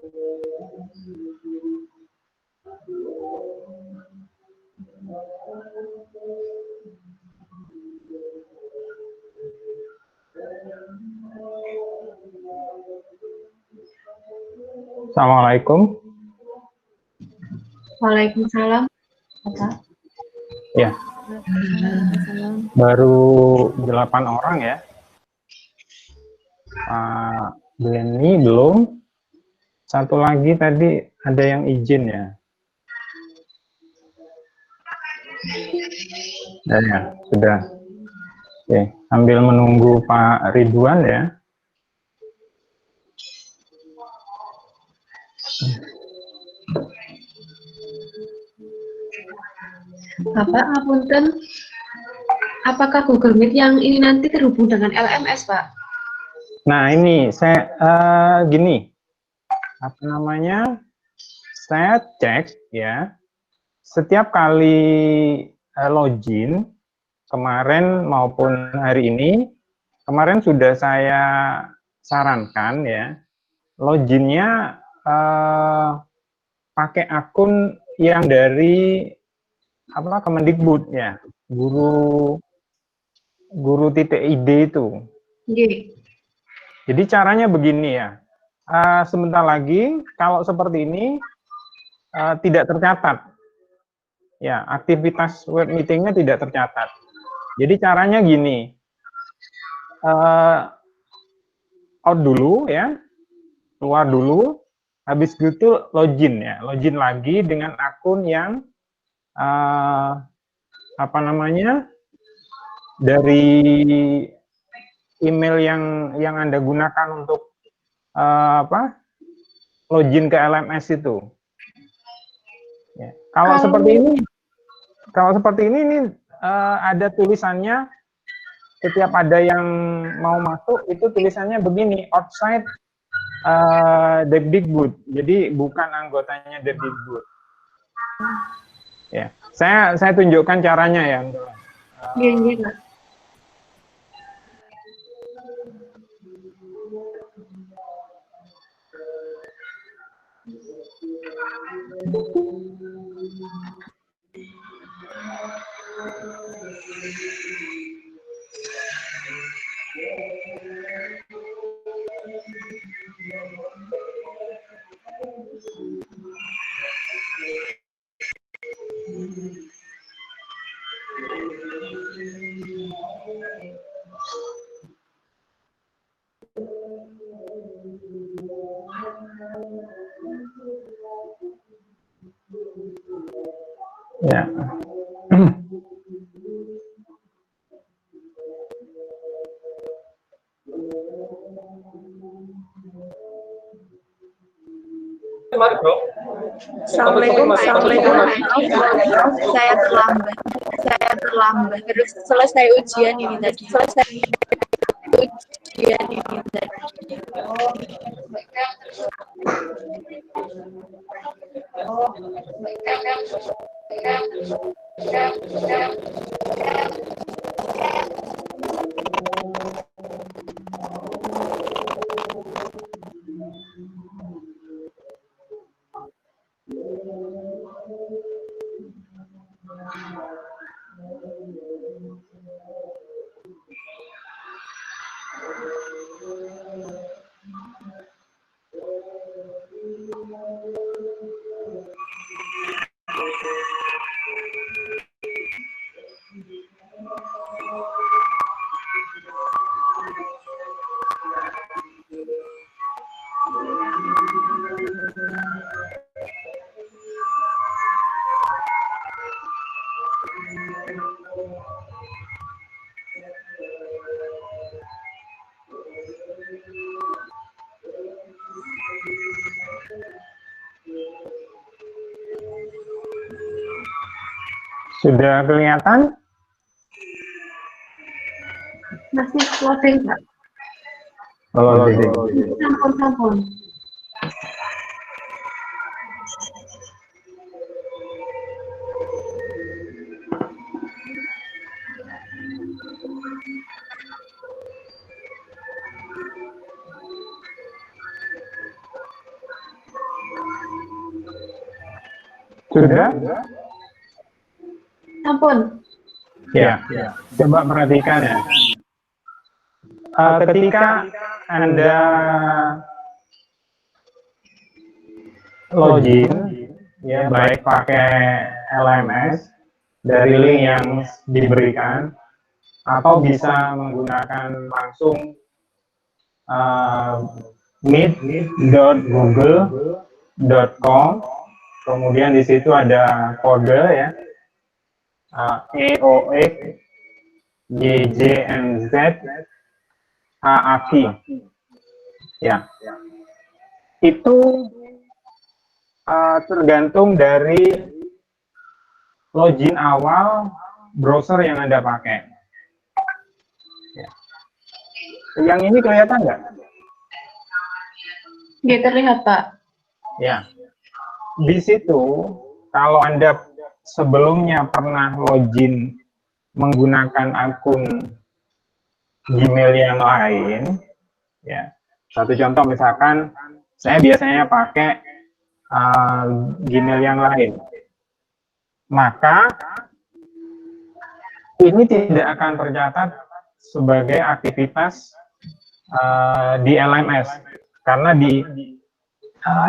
Assalamualaikum. Waalaikumsalam. Bapak. Ya, baru 8 orang ya. Pak Benny belum. Satu lagi tadi ada yang izin ya. Ya, sudah. Oke, sambil menunggu Pak Ridwan ya. Bapak, ngapunten, apakah Google Meet yang ini nanti terhubung dengan LMS, Pak? Nah, ini saya gini, apa namanya? Saya cek ya. Setiap kali login kemarin maupun hari ini, kemarin sudah saya sarankan ya, loginnya pakai akun yang dari apa Kemendikbud ya, guru.id itu. Oke. Jadi caranya begini ya, sebentar lagi kalau seperti ini tidak tercatat, ya aktivitas web meetingnya tidak tercatat. Jadi caranya gini, out dulu ya, keluar dulu, habis itu login ya, login lagi dengan akun yang apa namanya dari email yang Anda gunakan untuk apa login ke LMS itu. Ya. Kalau seperti ini ada tulisannya, setiap ada yang mau masuk itu tulisannya begini, outside Depdikbud, jadi bukan anggotanya Depdikbud. Ya, saya tunjukkan caranya ya. Iya, Pak. Ya. Assalamualaikum, saya terlambat. Terus selesai ujian ini tadi. Sudah kelihatan? Masih loading, Pak. Sampun. Sudah? Ampun. Ya. Coba perhatikan ya. Ketika Anda login, ya baik pakai LMS dari link yang diberikan, atau bisa menggunakan langsung meet.google.com, kemudian di situ ada kode ya, EOX YJMZ AAQ ya. Itu tergantung dari login awal browser yang Anda pakai. Ya. Yang ini kelihatan nggak? Nggak terlihat, Pak. Ya. Di situ, kalau Anda sebelumnya pernah login menggunakan akun Gmail yang lain, ya. Satu contoh misalkan, saya biasanya pakai Gmail yang lain. Maka ini tidak akan tercatat sebagai aktivitas di LMS, karena di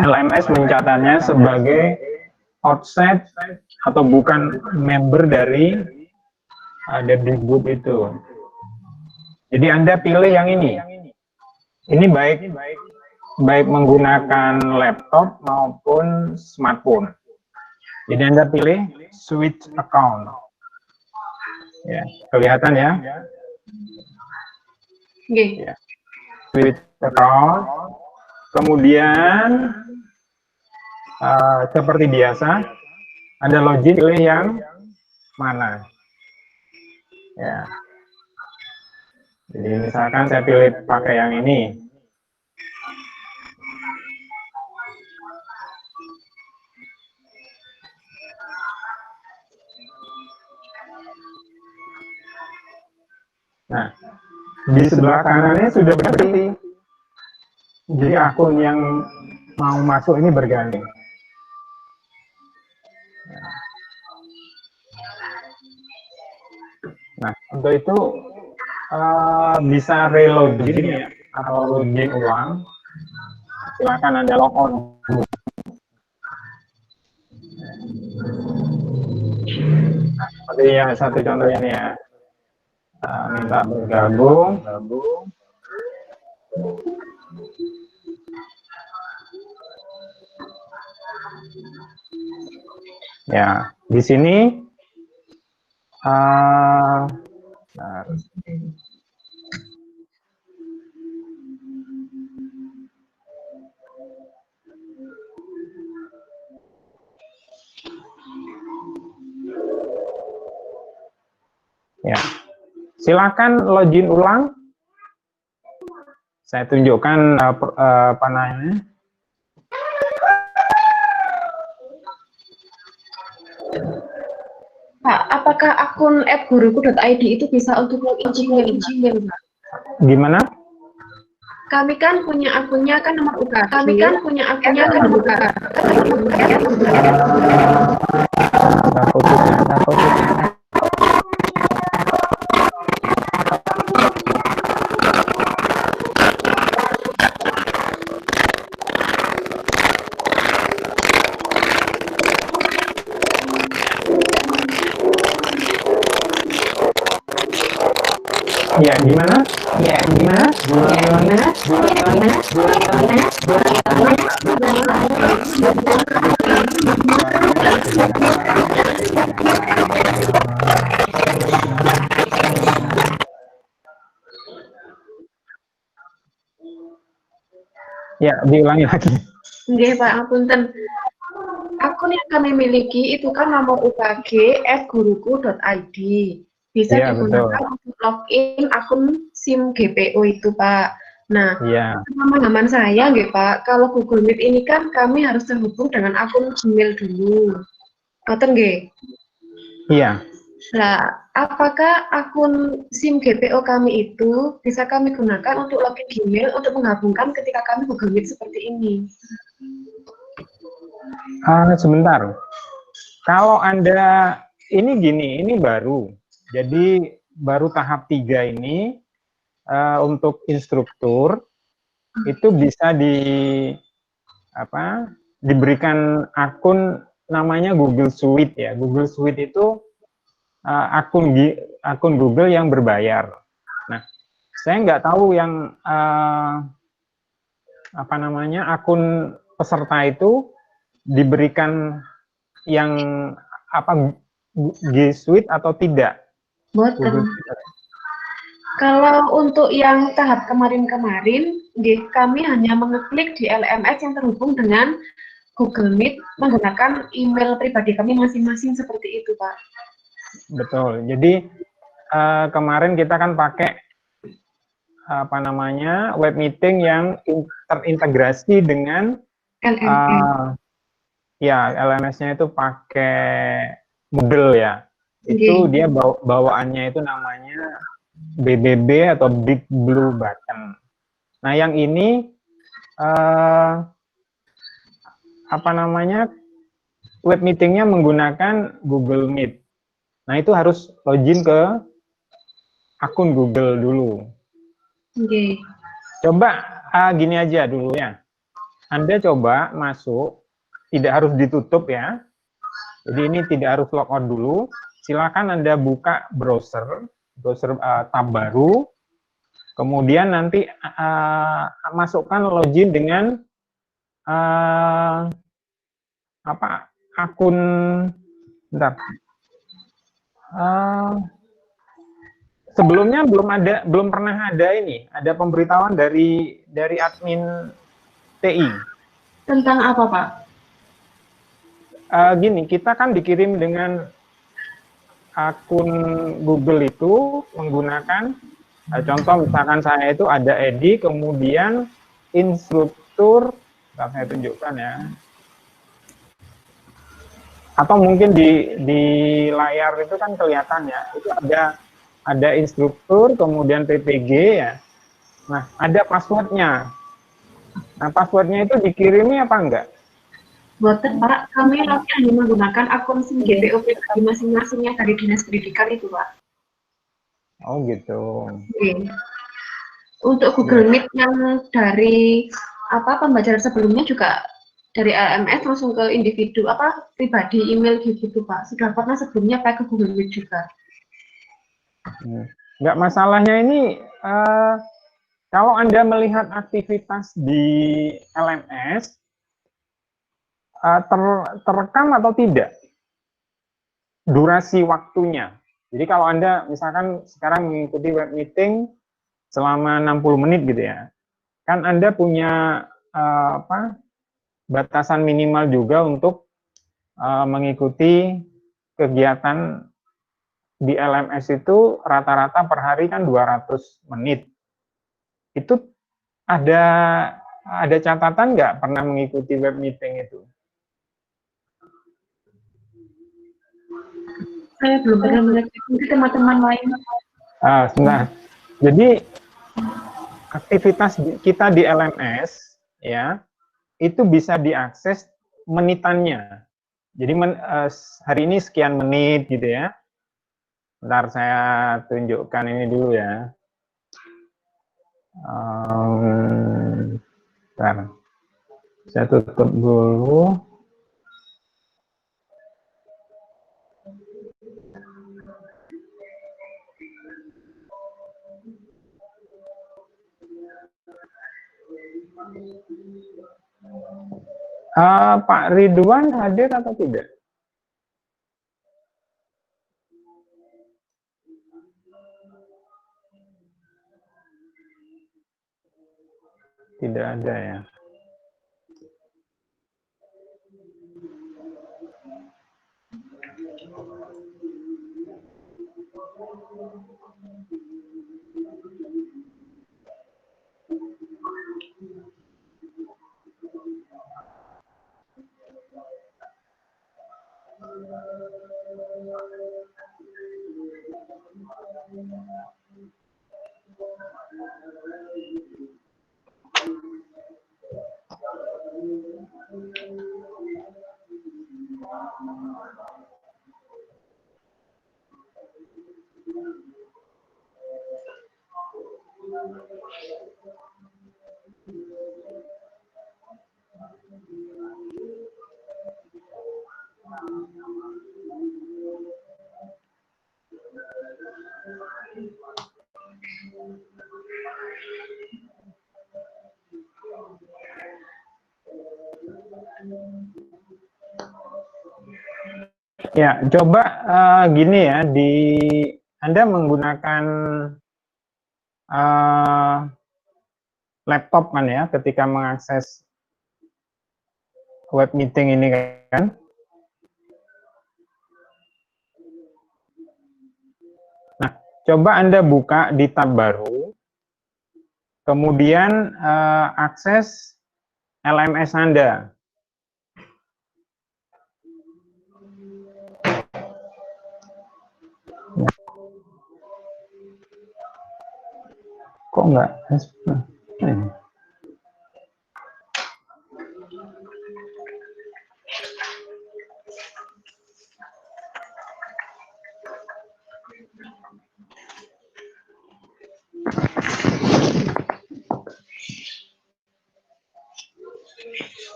LMS mencatatnya sebagai outside atau bukan member dari Depdikbud itu. Jadi Anda pilih yang ini. Ini baik menggunakan laptop maupun smartphone. Jadi Anda pilih switch account. Ya, kelihatan ya? Nggih. Ya. Switch account. Kemudian seperti biasa, Anda login pilih yang mana. Ya. Jadi misalkan saya pilih pakai yang ini. Nah, di sebelah kanannya sudah berganti. Jadi akun yang mau masuk ini berganti. Nah, untuk itu bisa reloading ya, atau login ulang. Silakan Anda log on. Nah, seperti yang satu contoh ini ya. Minta bergabung. Ya, di sini ya, silakan login ulang. Saya tunjukkan apa namanya. Pak, apakah akun @guruku.id itu bisa untuk login Gmail, Pak? Gimana? Kami kan punya akunnya kan nomor UKG. Kami kan punya akunnya kan nomor UKG. Ya, gimana? Ya, gimana? Ya, diulangi lagi. Nggih, Pak, apunten. Akun yang kami miliki itu kan nomor UKG @guruku.id. Bisa Ya, digunakan betul. untuk login akun SIM GPO itu, Pak. Nah, Ya, pemahaman saya nggih, Pak, kalau Google Meet ini kan kami harus terhubung dengan akun Gmail dulu. Ngoten nggih? iya. Nah, apakah akun SIM GPO kami itu bisa kami gunakan untuk login Gmail untuk menggabungkan ketika kami Google Meet seperti ini? Sebentar. Kalau Anda ini gini, ini baru. Jadi baru tahap 3 ini untuk instruktur itu bisa diberikan akun namanya Google Suite ya. Google Suite itu akun Google yang berbayar. Nah, saya nggak tahu yang akun peserta itu diberikan yang G Suite atau tidak. Boten. Kalau untuk yang tahap kemarin-kemarin, kami hanya mengeklik di LMS yang terhubung dengan Google Meet menggunakan email pribadi kami masing-masing seperti itu, Pak. Betul. Jadi kemarin kita kan pakai web meeting yang terintegrasi dengan LMS. LMS-nya itu pakai Moodle ya. Itu dia bawaannya itu namanya BBB atau Big Blue Button. Nah, yang ini web meetingnya menggunakan Google Meet. Nah, itu harus login ke akun Google dulu. Coba gini aja dulu ya. Anda coba masuk, tidak harus ditutup ya. Jadi ini tidak harus logout dulu. Silakan Anda buka browser tab baru. Kemudian nanti masukkan login dengan akun sebelumnya belum pernah ada pemberitahuan dari admin TI. Tentang apa, Pak? Gini, kita kan dikirim dengan akun Google itu menggunakan contoh misalkan saya itu ada Edi, kemudian instruktur, saya tunjukkan ya. Atau mungkin di layar itu kan kelihatan ya, itu ada instruktur, kemudian PPG ya. Nah, ada passwordnya. Nah, passwordnya itu dikirimi apa enggak? Boten, Pak. Kami hanya menggunakan akun SIM GPO pribadi masing-masingnya dari Dinas Pendidikan itu, Pak. Oh, gitu. Untuk Google Meet yang dari pembelajaran sebelumnya juga dari LMS langsung ke individu pribadi email gitu, Pak. Sudah pernah sebelumnya pakai Google Meet juga. Enggak, masalahnya ini kalau Anda melihat aktivitas di LMS terekam atau tidak durasi waktunya. Jadi kalau Anda misalkan sekarang mengikuti web meeting selama 60 menit gitu ya, kan Anda punya batasan minimal juga untuk mengikuti kegiatan di LMS itu rata-rata per hari kan 200 menit. Itu ada catatan nggak pernah mengikuti web meeting itu? Saya belum pernah mengikuti teman-teman lain. Nah, jadi aktivitas kita di LMS ya itu bisa diakses menitannya. Jadi hari ini sekian menit gitu ya. Bentar saya tunjukkan ini dulu ya. Bentar. Saya tutup dulu. Pak Ridwan hadir atau tidak? Tidak ada ya. Ya, coba gini ya, Anda menggunakan laptop kan ya, ketika mengakses web meeting ini kan. Nah, coba Anda buka di tab baru, kemudian akses LMS Anda. Kok enggak?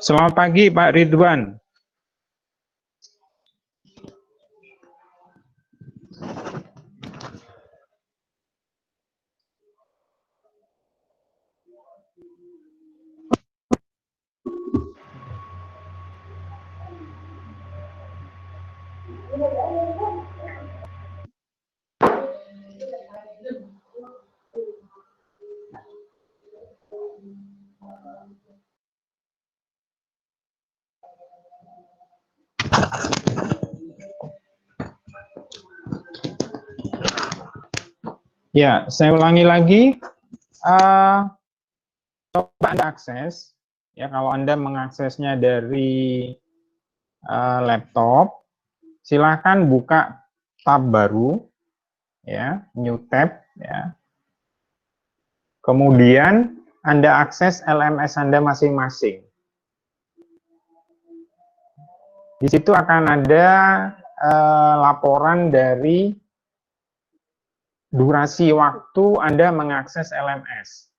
Selamat pagi Pak Ridwan. Ya, saya ulangi lagi. Coba Anda akses, ya kalau Anda mengaksesnya dari laptop, silahkan buka tab baru, ya, new tab, ya. Kemudian Anda akses LMS Anda masing-masing. Di situ akan ada laporan dari durasi waktu Anda mengakses LMS.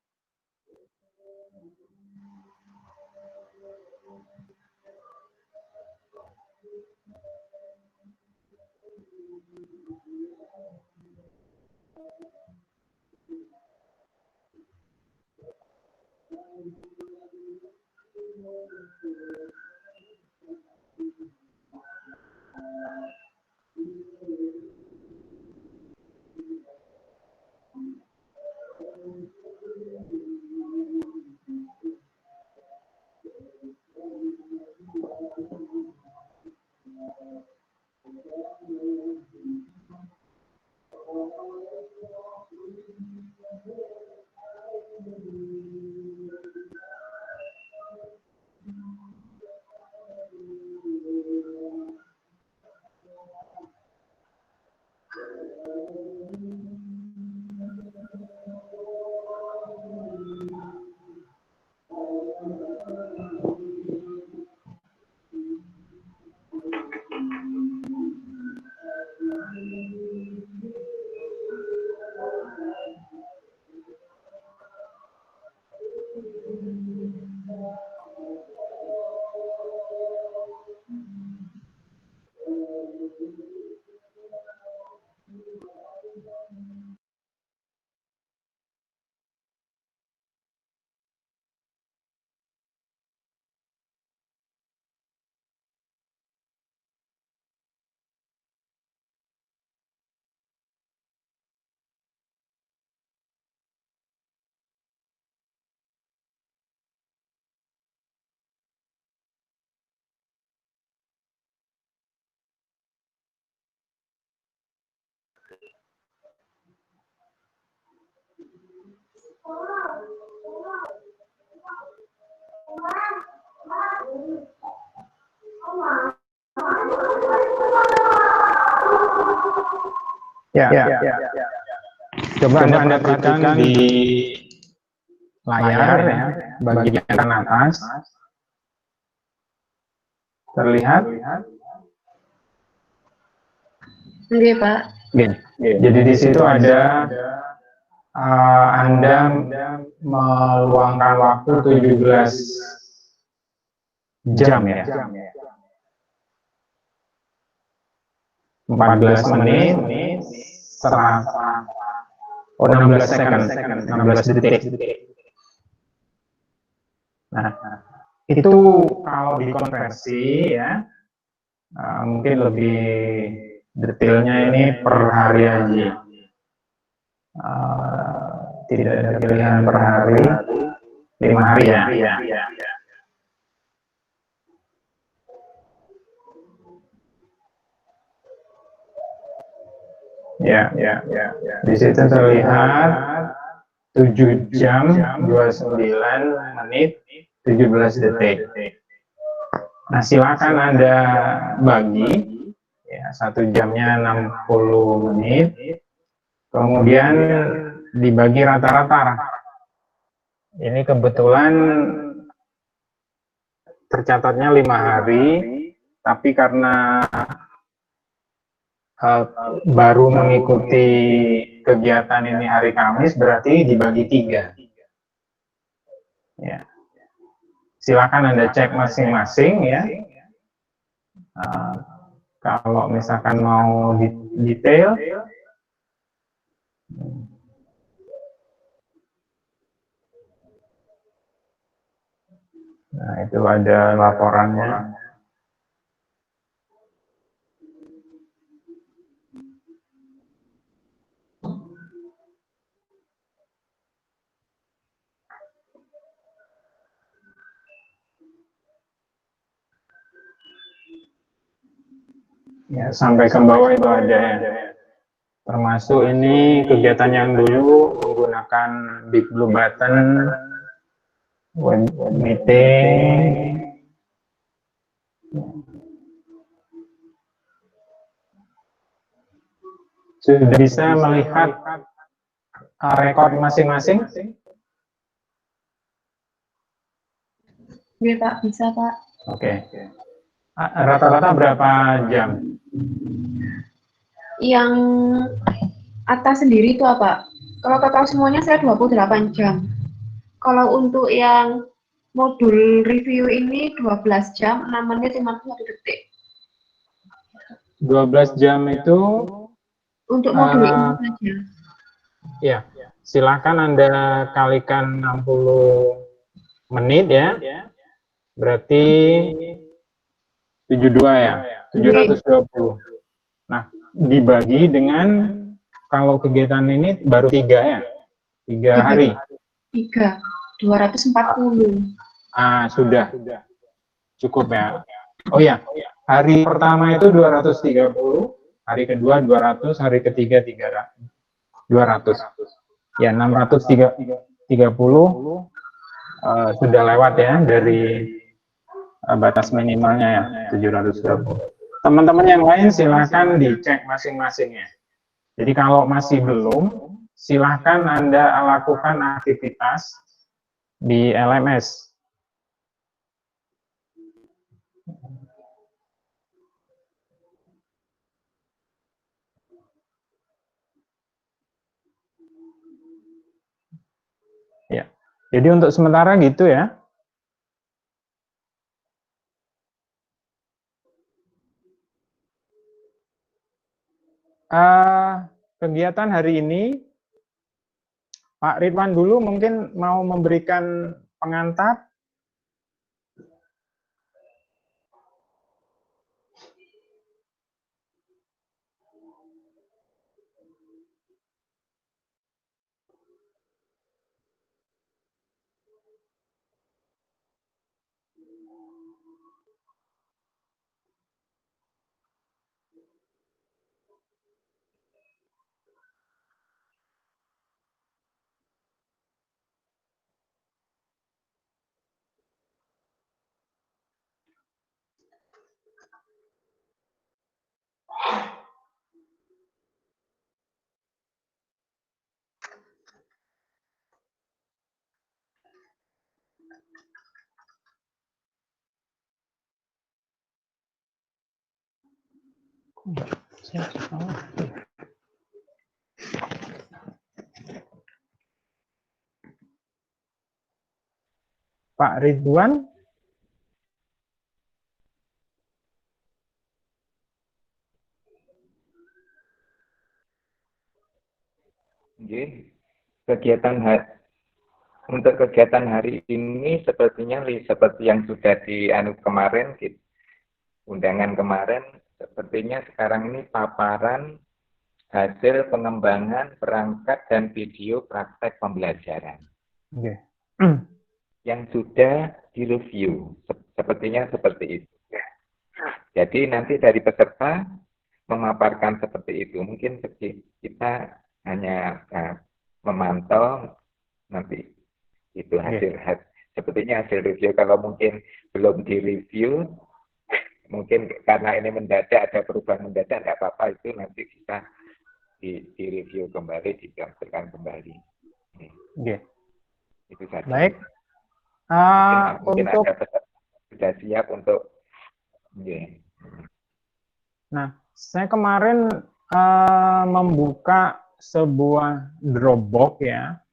Ya. Coba Anda perhatikan di layar ya, bagian atas. Terlihat? Oke, Pak. Jadi di situ ada Anda meluangkan waktu 17 jam ya. 14 menit, 16 second, 16 detik. Nah, itu kalau dikonversi ya, mungkin lebih detailnya ini per hari aja. Tidak ada pilihan per hari, 5 hari ya. Ya. Di situ terlihat 7 jam 29 menit 17 detik. Nah, silakan Anda bagi ya, 1 jamnya 60 menit. Kemudian dibagi rata-rata. Ini kebetulan tercatatnya 5 hari, tapi karena baru mengikuti kegiatan ini hari Kamis, berarti dibagi 3. Ya. Silakan Anda cek masing-masing ya. Kalau misalkan mau detail, nah itu ada laporannya. Ya, sampai ke bawah itu ada ya. Termasuk ini kegiatan yang dulu menggunakan Big Blue Button, web meeting. Sudah bisa melihat rekor masing-masing? Iya Pak, bisa Pak. Oke. Rata-rata berapa jam? Yang atas sendiri itu apa? Kalau total semuanya saya 28 jam. Kalau untuk yang modul review ini 12 jam, 6 menit 51 detik. 12 jam itu Untuk modul ini saja. Ya, silakan Anda kalikan 60 menit ya. Berarti 72 ya, 720. Nah, dibagi dengan kalau kegiatan ini baru 3 ya, 3 hari. 3, 240. Sudah. Cukup ya. Oh ya, hari pertama itu 230, hari kedua 200, hari ketiga 200. Ya, 630 sudah lewat ya dari batas minimalnya ya, 720. Teman-teman yang lain silahkan dicek masing-masing ya. Jadi kalau masih belum, silahkan Anda lakukan aktivitas di LMS. Ya, jadi untuk sementara gitu ya. Kegiatan hari ini, Pak Ridwan dulu mungkin mau memberikan pengantar. Pak Ridwan? Oke. Untuk kegiatan hari ini sepertinya seperti yang sudah kemarin, undangan kemarin, sepertinya sekarang ini paparan hasil pengembangan perangkat dan video praktek pembelajaran. Oke. Yang sudah direview, sepertinya seperti itu. Jadi nanti dari peserta memaparkan seperti itu. Mungkin kita hanya memantau nanti itu sepertinya hasil review. Kalau mungkin belum direview, mungkin karena ini mendadak, ada perubahan mendadak, tidak apa-apa, itu nanti kita direview kembali, digambarkan kembali. Oke. Itu saja. Baik. Mungkin Untuk ada peserta sudah siap untuk. Nah, saya kemarin membuka sebuah Dropbox ya.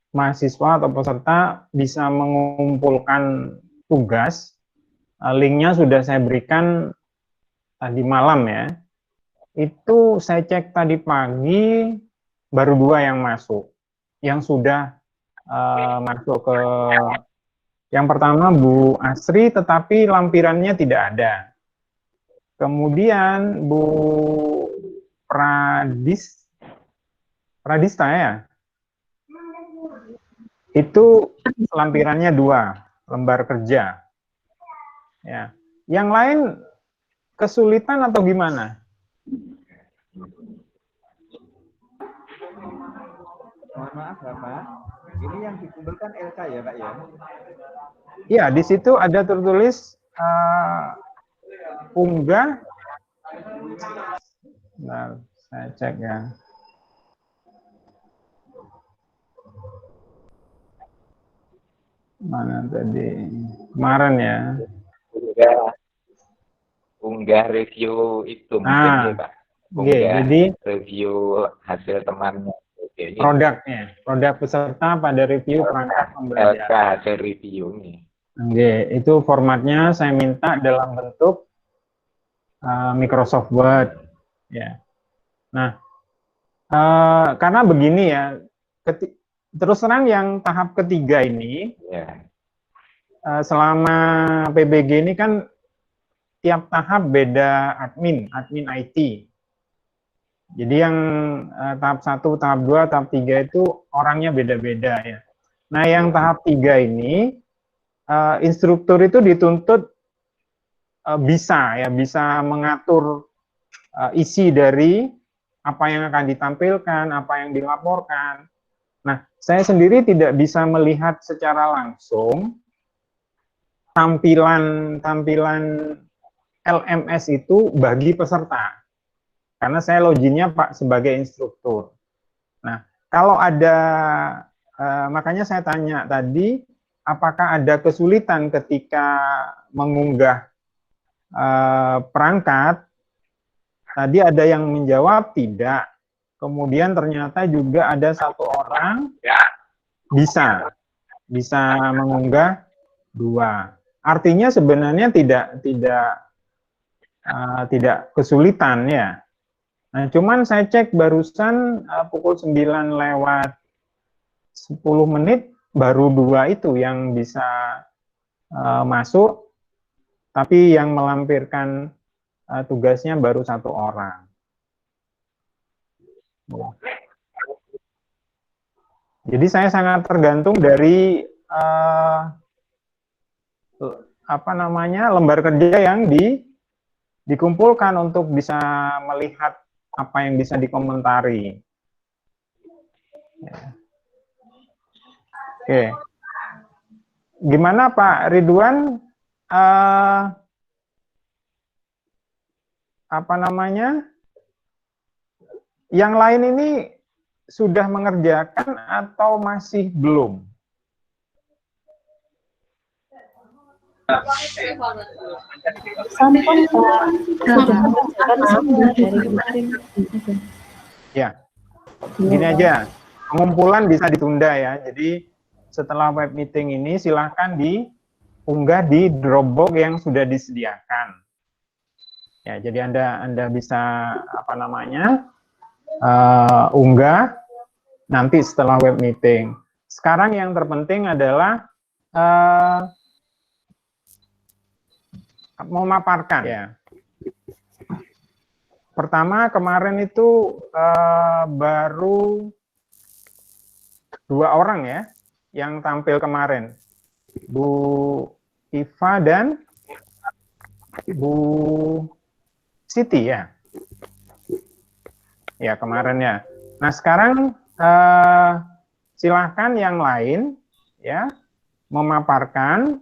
Mahasiswa atau peserta bisa mengumpulkan tugas. Linknya sudah saya berikan tadi malam ya. Itu saya cek tadi pagi, baru 2 yang masuk. Yang sudah masuk ke, yang pertama Bu Asri, tetapi lampirannya tidak ada. Kemudian Bu Pradista ya, itu lampirannya 2 lembar kerja. Ya, yang lain kesulitan atau gimana? Mohon maaf Bapak, ini yang dikumpulkan LK ya Pak ya? Ya, di situ ada tertulis unggah. Nah, saya cek ya. Mana tadi? Kemarin ya. Unggah review itu mungkin ya Pak. Jadi review hasil temannya. Produknya, produk peserta pada review perangkat pembelajaran. Hasil review nih. Oke, itu formatnya saya minta dalam bentuk Microsoft Word. Ya. Nah, karena begini ya, terus terang yang tahap ketiga ini, selama PBG ini kan tiap tahap beda admin IT. Jadi yang tahap 1, tahap 2, tahap 3 itu orangnya beda-beda ya. Nah, yang tahap 3 ini, instruktur itu dituntut bisa mengatur isi dari apa yang akan ditampilkan, apa yang dilaporkan. Nah, saya sendiri tidak bisa melihat secara langsung tampilan LMS itu bagi peserta. Karena saya loginnya Pak sebagai instruktur. Nah, kalau ada, makanya saya tanya tadi, apakah ada kesulitan ketika mengunggah perangkat? Tadi ada yang menjawab tidak. Kemudian ternyata juga ada 1 orang bisa mengunggah 2. Artinya sebenarnya tidak kesulitan ya. Nah, cuman saya cek barusan pukul 9 lewat 10 menit baru 2 itu yang bisa masuk, tapi yang melampirkan tugasnya baru 1 orang. Jadi saya sangat tergantung dari lembar kerja yang dikumpulkan untuk bisa melihat apa yang bisa dikomentari. Oke. Gimana Pak Ridwan? Yang lain ini sudah mengerjakan atau masih belum? Sampun Pak, sudah mengerjakan semua dari kemarin. Ya, gini aja, pengumpulan bisa ditunda ya. Jadi setelah web meeting ini silahkan diunggah di Dropbox yang sudah disediakan. Ya, jadi Anda bisa unggah nanti setelah web meeting. Sekarang yang terpenting adalah memaparkan ya. Pertama kemarin itu baru 2 orang ya yang tampil kemarin, Bu Iva dan Bu Siti ya. Ya kemarin ya. Nah sekarang silahkan yang lain ya memaparkan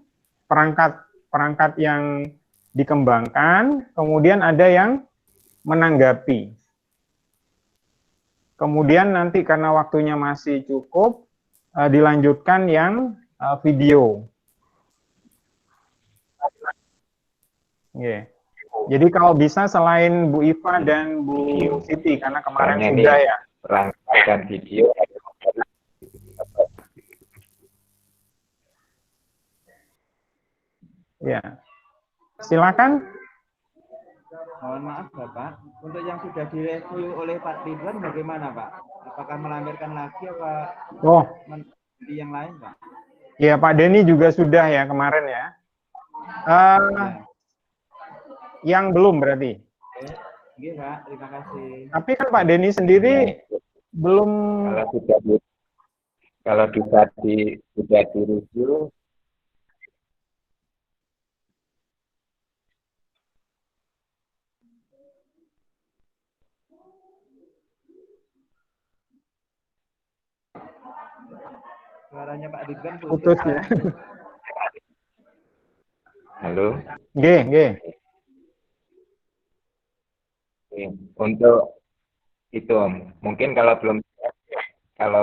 perangkat yang dikembangkan, kemudian ada yang menanggapi. Kemudian nanti karena waktunya masih cukup, dilanjutkan yang video. Yeah. Jadi kalau bisa selain Bu Iva dan Bu Siti, karena kemarin sudah ya. Rangkaian video. Ya, silakan. Mohon maaf Bapak, untuk yang sudah direview oleh Pak Ridwan bagaimana Pak? Apakah melampirkan lagi apa di yang lain Pak? Ya Pak Denny juga sudah ya kemarin ya. Yang belum berarti. Oke Pak, terima kasih. Tapi kan Pak Denny sendiri belum. Kalau sudah di-review. Suaranya Pak Ridwan putus ya. Halo. G. Untuk itu mungkin kalau kalau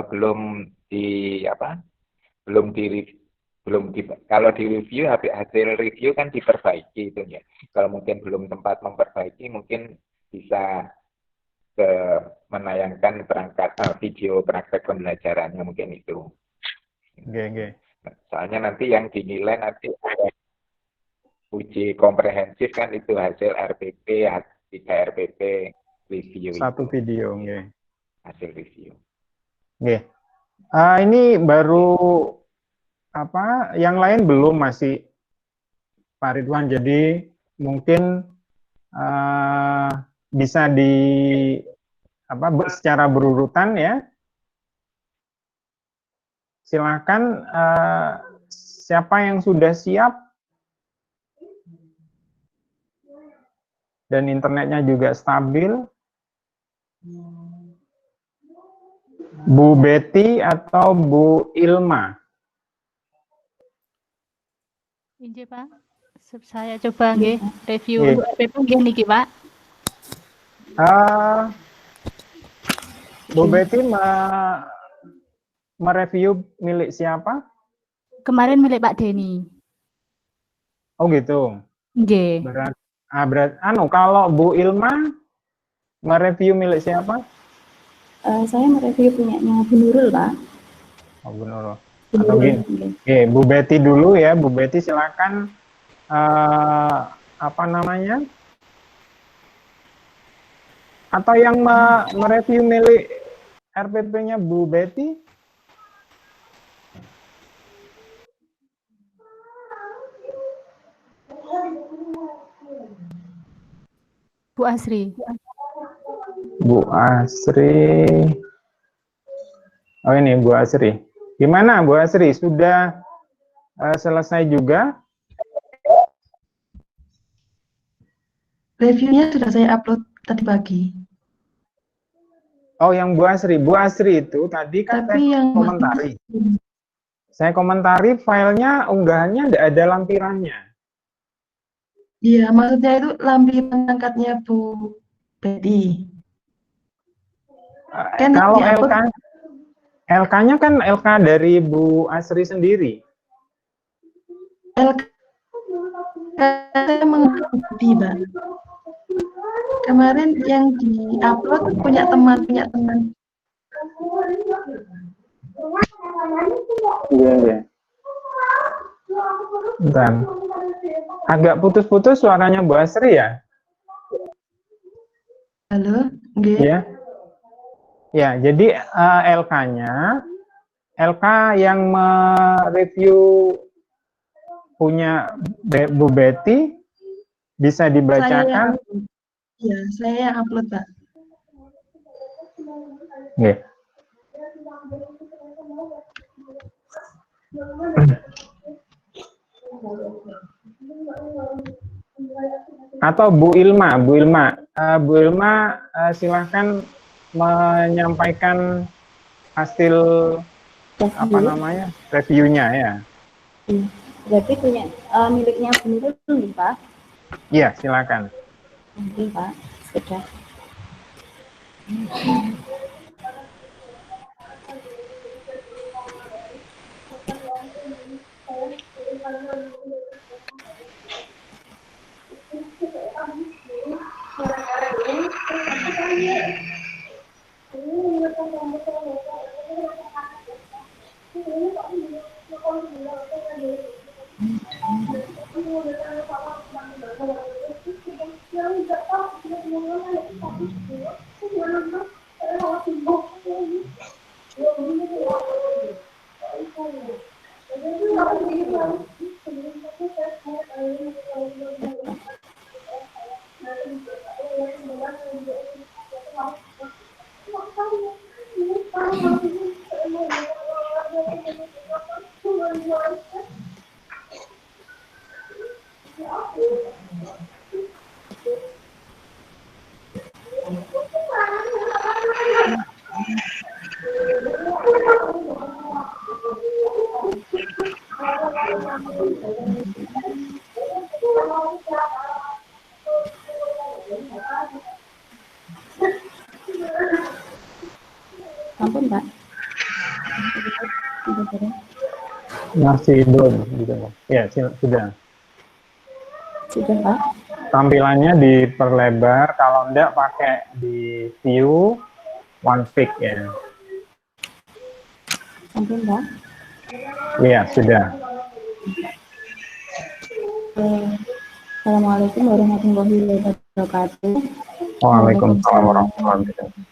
di review hasil review kan diperbaiki itu ya. Kalau mungkin belum sempat memperbaiki mungkin bisa menayangkan video praktek pembelajarannya mungkin itu. Soalnya nanti yang dinilai nanti uji komprehensif kan itu hasil RPP, 3 RPP review. Satu video, hasil review. Ini baru yang lain belum masih Pak Ridwan, jadi mungkin bisa secara berurutan ya. Silakan siapa yang sudah siap dan internetnya juga stabil. Bu Betty atau Bu Ilma? Ini Pak, saya coba review RPP niki Pak. Bu Betty mereview milik siapa? Kemarin milik Pak Denny. Oh gitu. Nggih. Kalau Bu Ilma mereview milik siapa? Saya mereview punyanya Bu Nurul, Pak. Oh, Bu Nurul. Atau gini. Oke, Bu Betty dulu ya. Bu Betty silakan Atau yang mereview milik RPP-nya Bu Betty? Bu Asri. Bu Asri. Oh ini Bu Asri. Gimana Bu Asri? Sudah selesai juga? Reviewnya sudah saya upload tadi pagi. Oh yang Bu Asri. Bu Asri itu tadi kan komentari. Saya komentari filenya, unggahannya tidak ada lampirannya. Iya, maksudnya itu lampiran angkatnya Bu Betty. Kalau LK-nya kan LK dari Bu Asri sendiri. LK saya mengerti, Mbak. Kemarin yang di-upload punya teman. Iya, iya. Bentar. Agak putus-putus suaranya Bu Asri ya? Halo, nggih. Iya. Ya, jadi LK yang mereview punya Bu Betty bisa dibacakan. Iya, saya yang upload, Pak. Nggih. Atau Bu Ilma, Bu Ilma silahkan menyampaikan hasil apa namanya reviewnya ya. Berarti punya miliknya Bu Nurul nih, Pak? Iya, silakan. Mungkin Pak, sudah. Ampun, Pak. Masih belum gitu. Ya, sudah. Sudah, Pak. Tampilannya diperlebar, kalau enggak pakai di view one pick ya. Ampun, Pak. Iya, sudah. Assalamualaikum warahmatullahi wabarakatuh. Waalaikumsalam warahmatullahi wabarakatuh.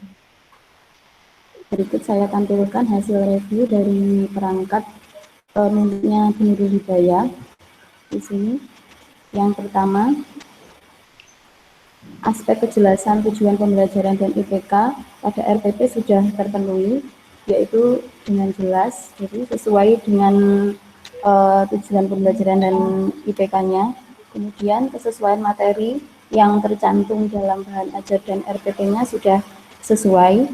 Berikut saya tampilkan hasil review dari perangkat miliknya Bu Nurul Hidayah. Di sini, yang pertama, aspek kejelasan tujuan pembelajaran dan IPK pada RPP sudah terpenuhi, yaitu dengan jelas, jadi sesuai dengan tujuan pembelajaran dan IPK-nya. Kemudian kesesuaian materi yang tercantum dalam bahan ajar dan RPP-nya sudah sesuai.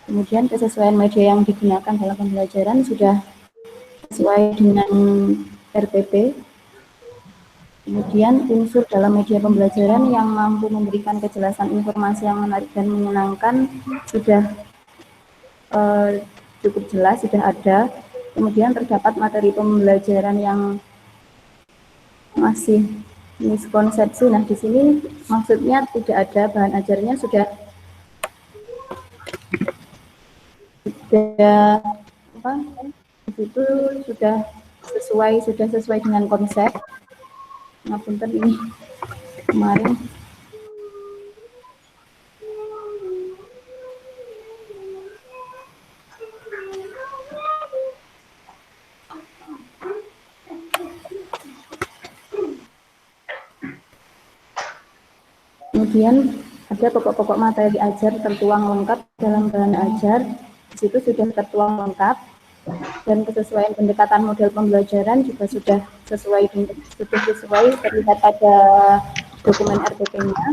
Kemudian kesesuaian media yang digunakan dalam pembelajaran sudah sesuai dengan RPP. Kemudian unsur dalam media pembelajaran yang mampu memberikan kejelasan informasi yang menarik dan menyenangkan sudah cukup jelas, sudah ada. Kemudian terdapat materi pembelajaran yang masih miskonsepsi. Nah, di sini maksudnya tidak ada bahan ajarnya sudah apa? Itu sudah sesuai dengan konsep. Ngapunten ini kemarin. Kemudian ada pokok-pokok materi ajar tertuang lengkap dalam bahan ajar. Di situ sudah tertuang lengkap, dan kesesuaian pendekatan model pembelajaran juga sudah sesuai terlihat pada dokumen RPP-nya.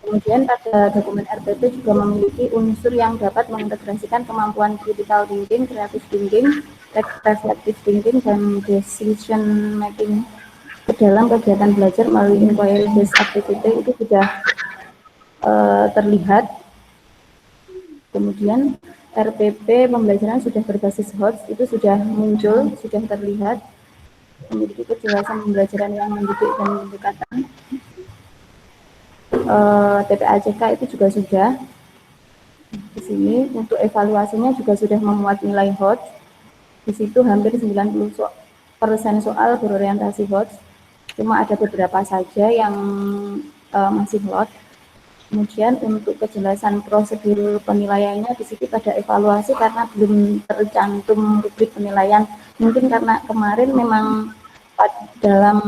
Kemudian pada dokumen RPP juga memiliki unsur yang dapat mengintegrasikan kemampuan critical thinking, creative thinking, reflective thinking, dan decision making ke dalam kegiatan belajar melalui inquiry based activity. Itu sudah terlihat. Kemudian RPP pembelajaran sudah berbasis HOTS, itu sudah muncul, sudah terlihat, memiliki kejelasan pembelajaran yang mendidik dan pendekatan. TPACK itu juga sudah. Di sini untuk evaluasinya juga sudah memuat nilai HOTS, Di situ hampir 90% soal berorientasi HOTS, cuma ada beberapa saja yang masih lot. Kemudian untuk kejelasan prosedur penilaiannya di situ ada evaluasi karena belum tercantum rubrik penilaian. Mungkin karena kemarin memang dalam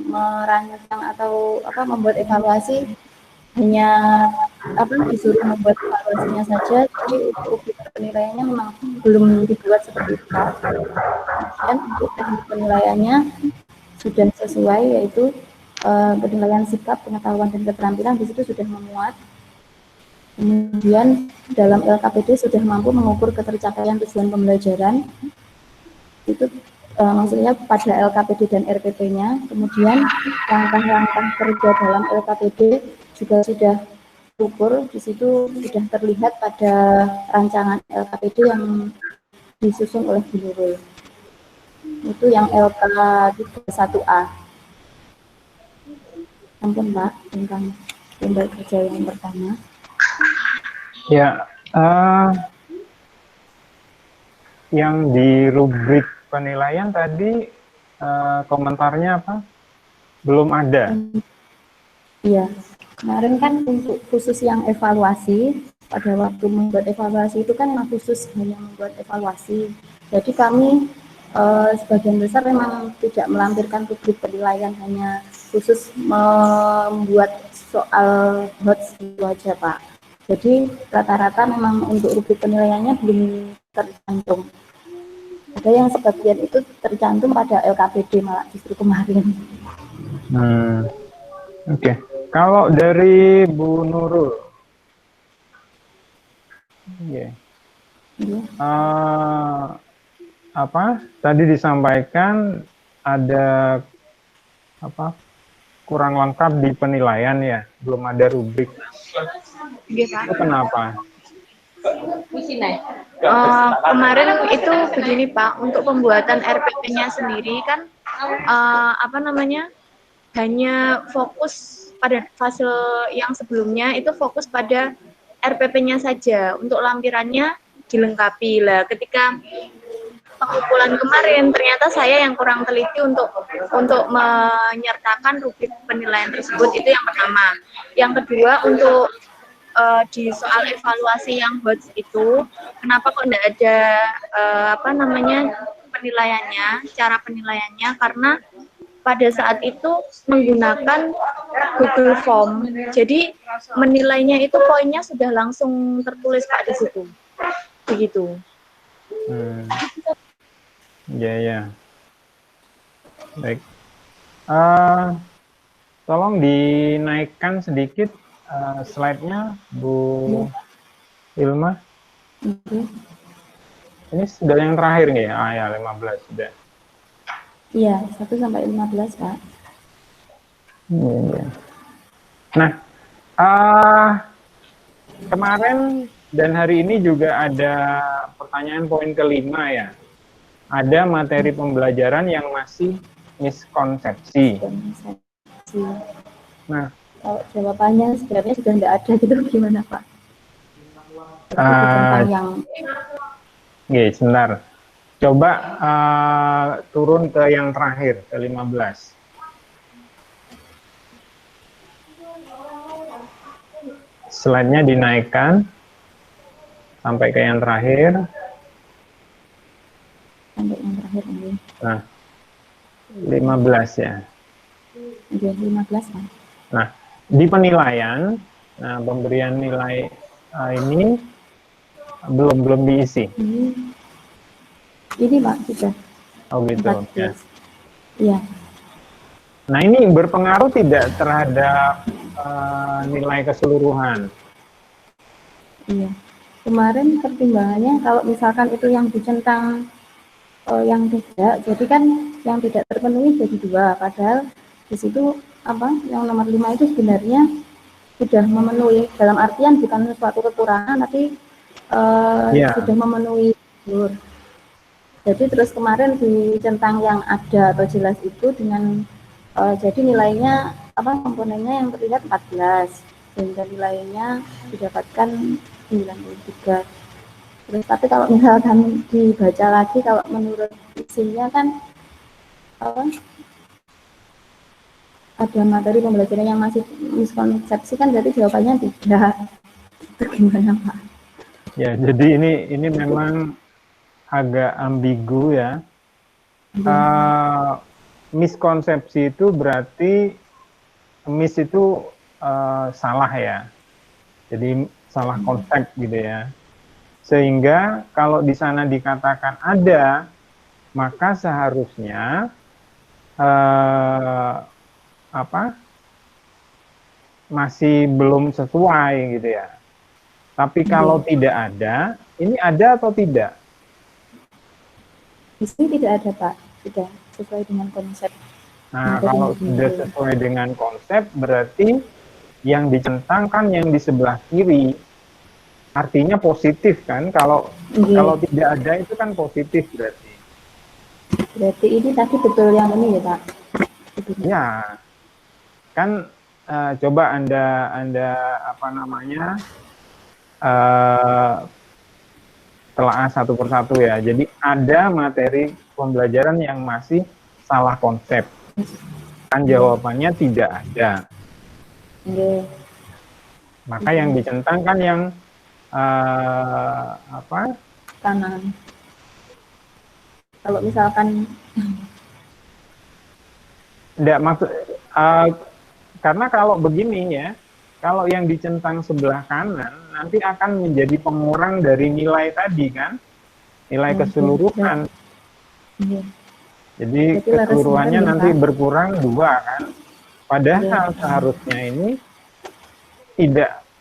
merancang atau membuat evaluasi hanya disuruh membuat evaluasinya saja, jadi untuk rubrik penilaiannya memang belum dibuat seperti itu. Dan untuk teknik penilaiannya sudah sesuai, yaitu penilaian sikap, pengetahuan, dan keterampilan di situ sudah memuat. Kemudian dalam LKPD sudah mampu mengukur ketercapaian tujuan pembelajaran. Itu maksudnya pada LKPD dan RPP-nya. Kemudian langkah-langkah kerja dalam LKPD juga sudah terukur. Di situ sudah terlihat pada rancangan LKPD yang disusun oleh Bu Nurul. Itu yang LK 1A. Ampun Pak, tentang lembar kerja yang pertama. Ya, yang di rubrik penilaian tadi komentarnya apa? Belum ada. Iya, kemarin kan untuk khusus yang evaluasi, pada waktu membuat evaluasi itu kan memang khusus hanya membuat evaluasi. Jadi kami sebagian besar memang tidak melampirkan rubrik penilaian, hanya khusus membuat soal HOTS itu aja Pak. Jadi rata-rata memang untuk rubrik penilaiannya belum tercantum. Ada yang sebagian itu tercantum pada LKPD malah justru kemarin. Oke. Kalau dari Bu Nurul, tadi disampaikan ada kurang lengkap di penilaian ya, belum ada rubrik. Itu kenapa? Kemarin itu begini Pak, untuk pembuatan RPP-nya sendiri kan hanya fokus pada fase yang sebelumnya, itu fokus pada RPP-nya saja, untuk lampirannya dilengkapi lah. Ketika pengumpulan kemarin ternyata saya yang kurang teliti untuk menyertakan rubrik penilaian tersebut. Itu yang pertama. Yang kedua, untuk di soal evaluasi yang HOTS itu, kenapa kok tidak ada penilaiannya, cara penilaiannya, karena pada saat itu menggunakan Google Form. Jadi menilainya itu poinnya sudah langsung tertulis Pak di situ. Begitu. Ya. Baik. Tolong dinaikkan sedikit slide-nya, Bu Ilma. Ini sudah yang terakhir nggak ya? Ya, 15 sudah. Iya, 1 sampai 15, Pak. Iya. Nah, kemarin dan hari ini juga ada pertanyaan poin kelima ya. Ada materi pembelajaran yang masih miskonsepsi. Nah, kalau jawabannya sebenarnya sudah tidak ada gitu, gimana Pak? Tentang yang... Oke, sebentar. Coba turun ke yang terakhir, ke 15. Slide-nya dinaikkan sampai ke yang terakhir. Sampai yang terakhir ini. Nah, 15 ya. Oke, 15 Pak. Nah, di penilaian, pemberian nilai ini belum diisi. Ini Pak, sudah. Oh gitu, ya. Iya. Nah, ini berpengaruh tidak terhadap nilai keseluruhan? Iya. Kemarin pertimbangannya kalau misalkan itu yang dicentang yang tidak, jadi kan yang tidak terpenuhi jadi 2, padahal di situ yang nomor 5 itu sebenarnya sudah memenuhi, dalam artian bukan suatu kekurangan, tapi sudah memenuhi unsur. Jadi terus kemarin dicentang yang ada atau jelas itu dengan jadi nilainya komponennya yang terlihat 14, sehingga nilainya didapatkan 93. Terus tapi kalau misalkan dibaca lagi, kalau menurut isinya kan apa, ada materi pembelajaran yang masih miskonsepsi, kan berarti jawabannya tidak. Itu gimana Pak? Ya, jadi ini memang agak ambigu ya. Miskonsepsi itu berarti mis itu salah ya. Jadi salah konsep gitu ya. Sehingga kalau di sana dikatakan ada, maka seharusnya masih belum sesuai gitu ya. Tapi kalau tidak ada, ini ada atau tidak? Di sini tidak ada Pak, sudah sesuai dengan konsep. Nah, kalau sudah sesuai dengan konsep, berarti yang dicentangkan yang di sebelah kiri, artinya positif kan? Kalau tidak ada itu kan positif berarti. Berarti ini tadi betul yang ini ya Pak? Ya, kan coba Anda apa namanya, telaah satu persatu ya. Jadi ada materi pembelajaran yang masih salah konsep. Kan jawabannya tidak ada. Maka yang dicentangkan yang kanan. Kalau misalkan tidak maksud karena kalau begini ya, kalau yang dicentang sebelah kanan nanti akan menjadi pengurang dari nilai tadi kan, nilai keseluruhan. Jadi keseluruhannya nanti berkurang 2 kan. Padahal seharusnya ini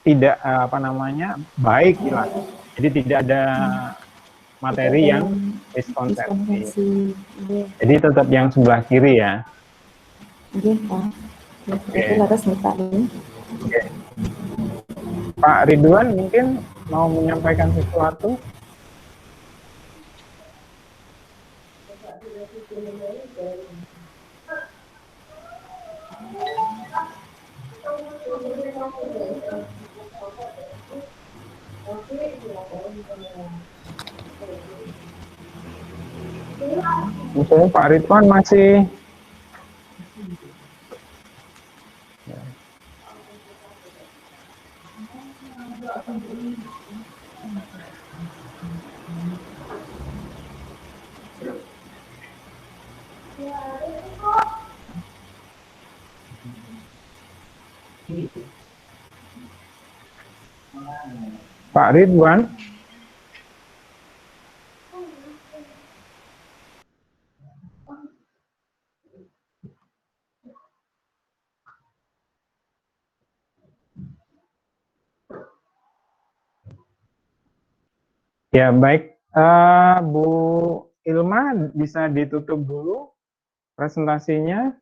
tidak apa namanya, baik lah. Jadi tidak ada materi yang miskonsepsi. Jadi tetap yang sebelah kiri ya. Pak Ridwan mungkin mau menyampaikan sesuatu. Misalnya Pak Ridwan masih Pak Ridwan. Ya baik, Bu Ilma bisa ditutup dulu presentasinya.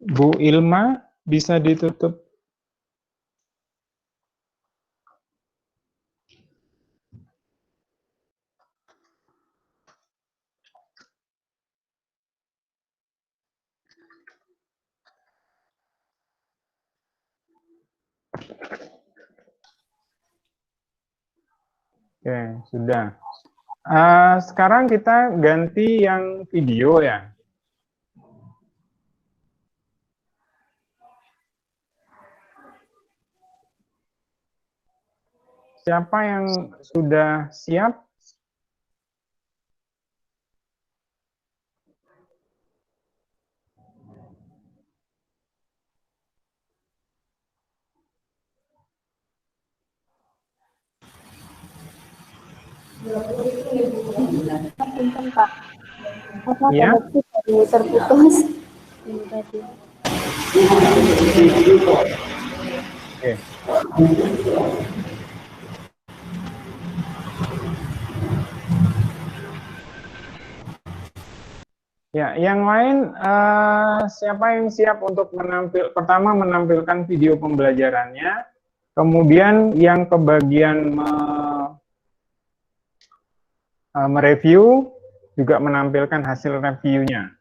Bu Ilma bisa ditutup. Oke, sudah. Sekarang kita ganti yang video ya. Siapa yang sudah siap? Pak, apa Ya. terputus ini tadi. Oke. Ya, yang lain siapa yang siap untuk pertama menampilkan video pembelajarannya, Kemudian yang kebagian mereview juga menampilkan hasil reviewnya.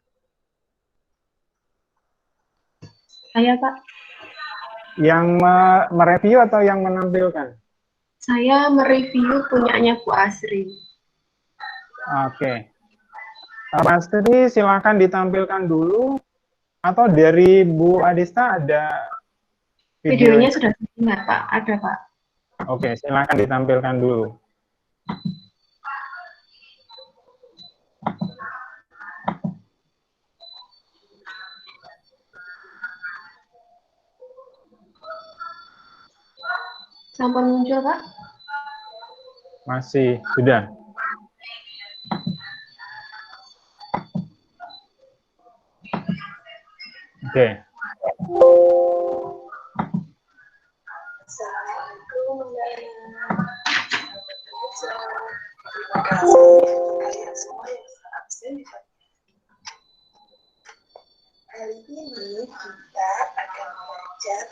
Saya, Pak. Yang mereview atau yang menampilkan? Saya mereview punyanya Bu Asri. Oke. Pak Astri, silakan ditampilkan dulu. Atau dari Bu Adista ada Videonya sudah dengar, Pak. Ada, Pak. Oke, silakan ditampilkan dulu. Sampun muncul, Pak? Masih, sudah. Oke. Assalamualaikum terima kasih untuk kalian semua yang absen di hari ini kita akan belajar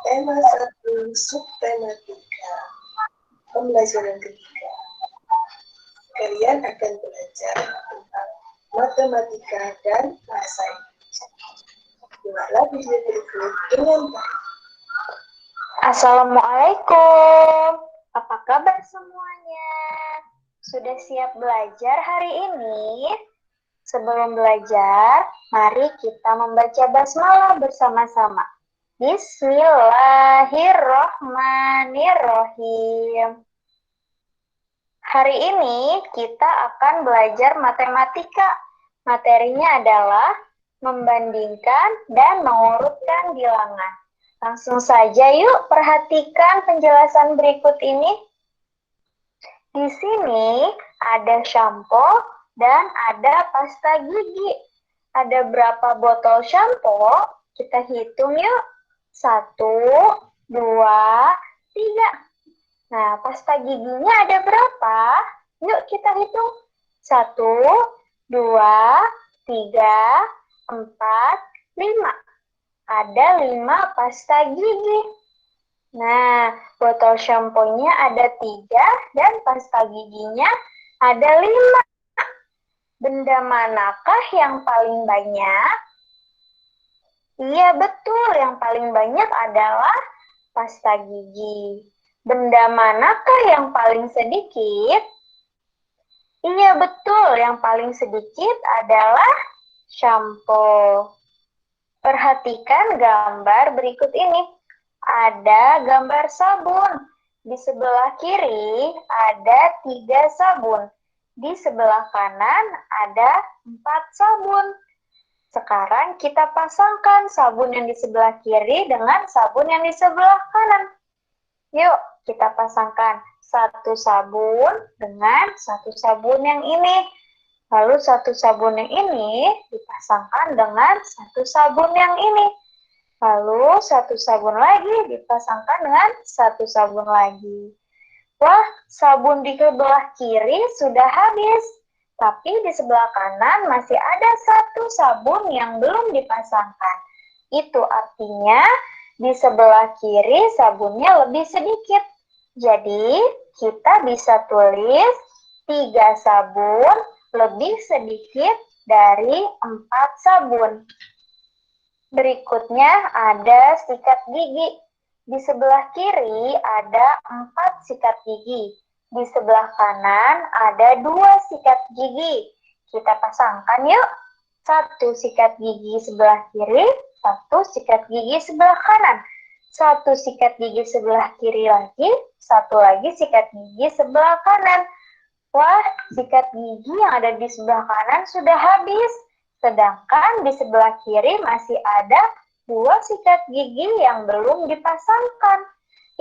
tema 1 subtema 3 pembelajaran ketiga. Kalian akan belajar tentang matematika dan bahasa Indonesia. Buatlah video berikut dengan baik. Assalamualaikum. Apa kabar semuanya? Sudah siap belajar hari ini? Sebelum belajar, mari kita membaca basmalah bersama-sama. Bismillahirrohmanirrohim. Hari ini kita akan belajar matematika. Materinya adalah membandingkan dan mengurutkan bilangan. Langsung saja yuk perhatikan penjelasan berikut ini. Di sini ada shampoo dan ada pasta gigi. Ada berapa botol shampoo? Kita hitung yuk. 1, 2, 3. Nah, pasta giginya ada berapa? Yuk kita hitung. 1, 2, 3, 4, 5. Ada 5 pasta gigi. Nah, botol shampoo-nya ada 3 dan pasta giginya ada 5. Benda manakah yang paling banyak? Iya, betul. Yang paling banyak adalah pasta gigi. Benda manakah yang paling sedikit? Iya, betul. Yang paling sedikit adalah shampoo. Perhatikan gambar berikut ini. Ada gambar sabun. Di sebelah kiri ada 3 sabun. Di sebelah kanan ada 4 sabun. Sekarang kita pasangkan sabun yang di sebelah kiri dengan sabun yang di sebelah kanan. Yuk, kita pasangkan 1 sabun dengan 1 sabun yang ini. Lalu 1 sabun yang ini dipasangkan dengan 1 sabun yang ini. Lalu 1 sabun lagi dipasangkan dengan 1 sabun lagi. Wah, sabun di sebelah kiri sudah habis. Tapi di sebelah kanan masih ada 1 sabun yang belum dipasangkan. Itu artinya di sebelah kiri sabunnya lebih sedikit. Jadi kita bisa tulis 3 sabun lebih sedikit dari 4 sabun. Berikutnya ada sikat gigi. Di sebelah kiri ada 4 sikat gigi. Di sebelah kanan ada 2 sikat gigi. Kita pasangkan yuk. 1 sikat gigi sebelah kiri, 1 sikat gigi sebelah kanan. 1 sikat gigi sebelah kiri lagi, 1 lagi sikat gigi sebelah kanan. Wah, sikat gigi yang ada di sebelah kanan sudah habis. Sedangkan di sebelah kiri masih ada 2 sikat gigi yang belum dipasangkan.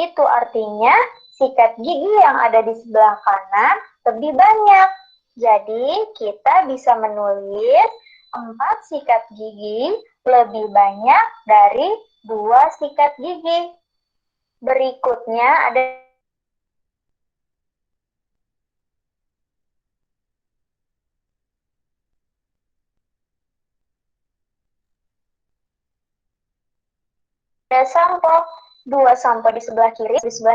Itu artinya sikat gigi yang ada di sebelah kanan lebih banyak. Jadi kita bisa menulis 4 sikat gigi lebih banyak dari 2 sikat gigi. Berikutnya ada sampo. 2 sampo di sebelah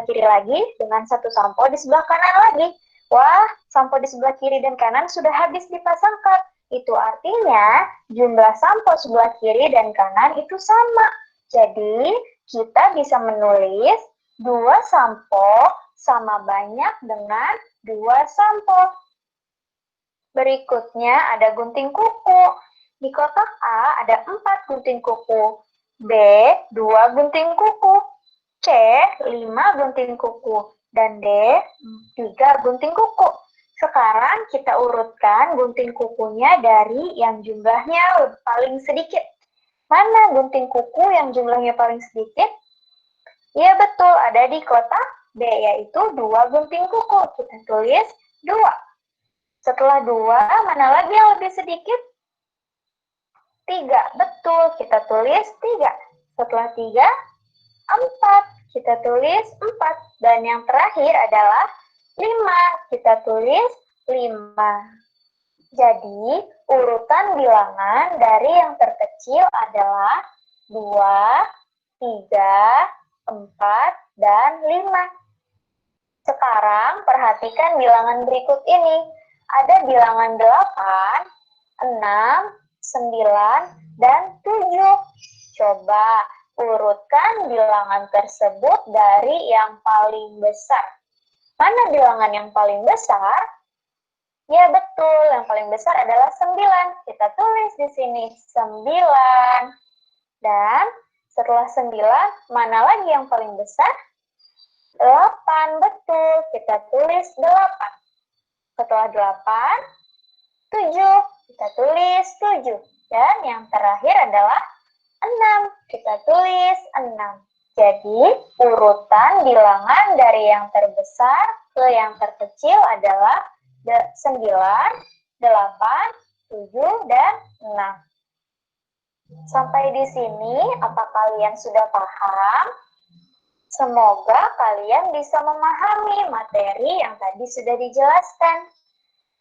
kiri lagi, dengan 1 sampo di sebelah kanan lagi. Wah, sampo di sebelah kiri dan kanan sudah habis dipasangkan. Itu artinya jumlah sampo sebelah kiri dan kanan itu sama. Jadi, kita bisa menulis 2 sampo sama banyak dengan 2 sampo. Berikutnya ada gunting kuku. Di kotak A ada 4 gunting kuku. B, 2 gunting kuku. C, 5 gunting kuku. Dan D, 3 gunting kuku. Sekarang kita urutkan gunting kukunya dari yang jumlahnya paling sedikit. Mana gunting kuku yang jumlahnya paling sedikit? Ya betul, ada di kotak B, yaitu 2 gunting kuku. Kita tulis 2. Setelah 2, mana lagi yang lebih sedikit? 3, betul, kita tulis 3. Setelah 3, 4, kita tulis 4. Dan yang terakhir adalah 5, kita tulis 5. Jadi, urutan bilangan dari yang terkecil adalah 2, 3, 4, dan 5. Sekarang, perhatikan bilangan berikut ini. Ada bilangan 8, 6, 9, dan 7. Coba urutkan bilangan tersebut dari yang paling besar. Mana bilangan yang paling besar? Ya betul, yang paling besar adalah 9. Kita tulis di sini 9. Dan setelah 9, mana lagi yang paling besar? 8, betul. Kita tulis 8. Setelah 8, 7. Kita tulis 7. Dan yang terakhir adalah 6. Kita tulis 6. Jadi, urutan bilangan dari yang terbesar ke yang terkecil adalah 9, 8, 7, dan 6. Sampai di sini, apa kalian sudah paham? Semoga kalian bisa memahami materi yang tadi sudah dijelaskan.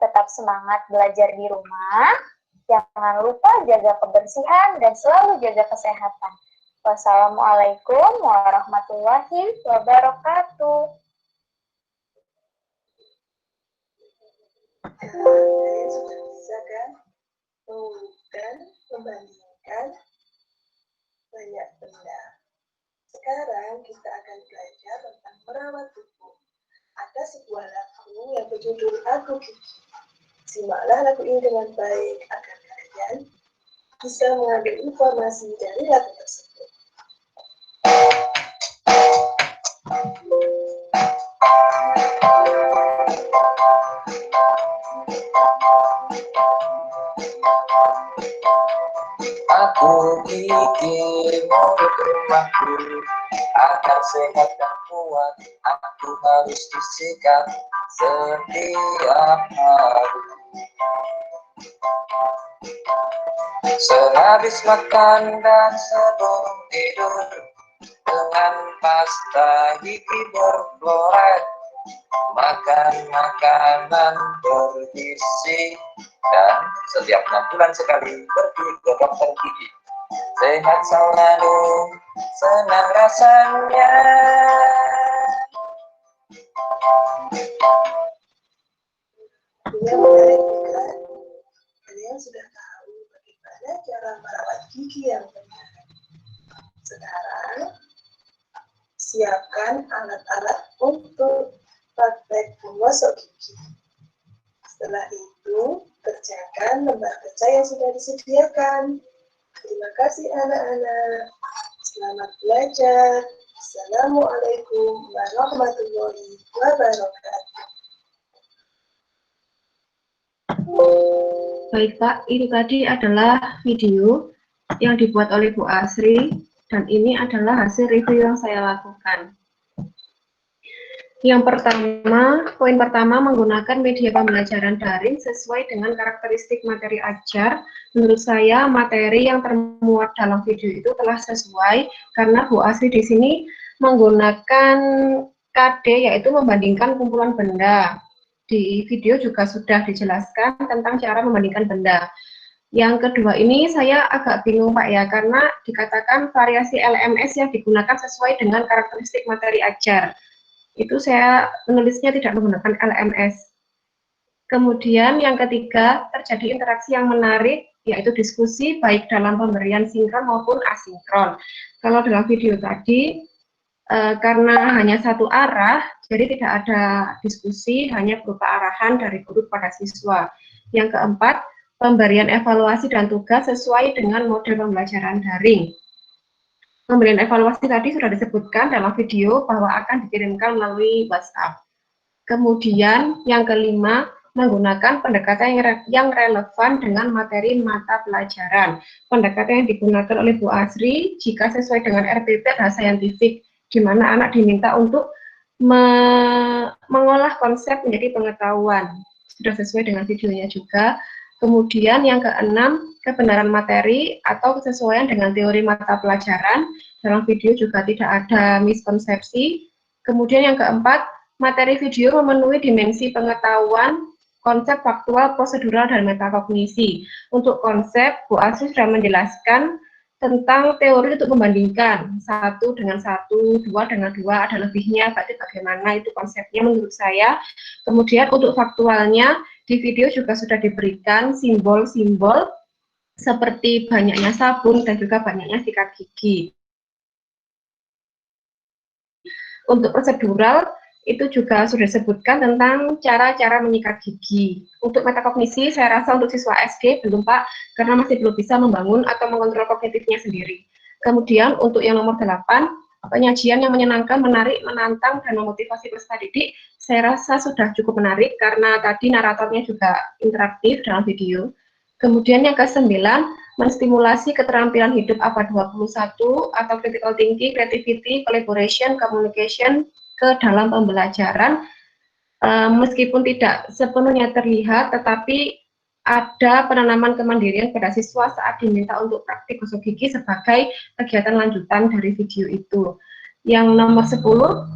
Tetap semangat belajar di rumah. Jangan lupa jaga kebersihan dan selalu jaga kesehatan. Wassalamualaikum warahmatullahi wabarakatuh. Kalian sudah bisa kan mengurutkan, membandingkan banyak benda. Sekarang kita akan belajar tentang merawat tubuh. Ada sebuah lagu yang berjudul Aku Gigi. Simaklah lagu ini dengan baik agar kalian bisa mengambil informasi dari lagu tersebut. Aku gigi mulut rumahku, agar sehat dan kuat, aku harus disikat setiap hari. Sehabis makan dan sebelum tidur, dengan pasta gigi berfluorid, makan makanan bergizi, dan setiap 6 bulan sekali pergi ke dokter gigi. Sehat selalu, senang rasanya. Yang menarik bukan? Kalian sudah tahu bagaimana cara merawat gigi yang benar. Sekarang, siapkan alat-alat untuk praktek menggosok gigi. Setelah itu, kerjakan lembar kerja yang sudah disediakan. Terima kasih anak-anak. Selamat belajar. Assalamualaikum warahmatullahi wabarakatuh. Baik Pak, itu tadi adalah video yang dibuat oleh Bu Asri dan ini adalah hasil review yang saya lakukan. Yang pertama, poin pertama menggunakan media pembelajaran daring sesuai dengan karakteristik materi ajar. Menurut saya materi yang termuat dalam video itu telah sesuai karena Bu Asri di sini menggunakan KD yaitu membandingkan kumpulan benda. Di video juga sudah dijelaskan tentang cara membandingkan benda. Yang kedua ini saya agak bingung Pak ya, karena dikatakan variasi LMS yang digunakan sesuai dengan karakteristik materi ajar. Itu saya menulisnya tidak menggunakan LMS. Kemudian yang ketiga, terjadi interaksi yang menarik, yaitu diskusi baik dalam pemberian sinkron maupun asinkron. Kalau dalam video tadi, karena hanya satu arah, jadi tidak ada diskusi, hanya berupa arahan dari guru pada siswa. Yang keempat, pemberian evaluasi dan tugas sesuai dengan model pembelajaran daring. Pemberian evaluasi tadi sudah disebutkan dalam video bahwa akan dikirimkan melalui WhatsApp. Kemudian yang kelima, menggunakan pendekatan yang relevan dengan materi mata pelajaran. Pendekatan yang digunakan oleh Bu Asri jika sesuai dengan RPP adalah saintifik, di mana anak diminta untuk mengolah konsep menjadi pengetahuan. Sudah sesuai dengan videonya juga. Kemudian yang keenam, kebenaran materi atau kesesuaian dengan teori mata pelajaran. Dalam video juga tidak ada miskonsepsi. Kemudian yang keempat, materi video memenuhi dimensi pengetahuan, konsep faktual, prosedural, dan metakognisi. Untuk konsep, Bu Asri sudah menjelaskan tentang teori untuk membandingkan 1 dengan 1, 2 dengan 2, ada lebihnya, berarti bagaimana itu konsepnya menurut saya. Kemudian untuk faktualnya, di video juga sudah diberikan simbol-simbol seperti banyaknya sabun dan juga banyaknya sikat gigi. Untuk prosedural, itu juga sudah disebutkan tentang cara-cara menyikat gigi. Untuk metakognisi, saya rasa untuk siswa SD belum Pak, karena masih belum bisa membangun atau mengontrol kognitifnya sendiri. Kemudian untuk yang nomor 8, penyajian yang menyenangkan, menarik, menantang, dan memotivasi peserta didik, saya rasa sudah cukup menarik karena tadi naratornya juga interaktif dalam video. Kemudian yang ke-9, menstimulasi keterampilan hidup APA 21 atau critical thinking, creativity, collaboration, communication ke dalam pembelajaran, meskipun tidak sepenuhnya terlihat, tetapi ada penanaman kemandirian pada siswa saat diminta untuk praktik gosok gigi sebagai kegiatan lanjutan dari video itu. Yang nomor 10,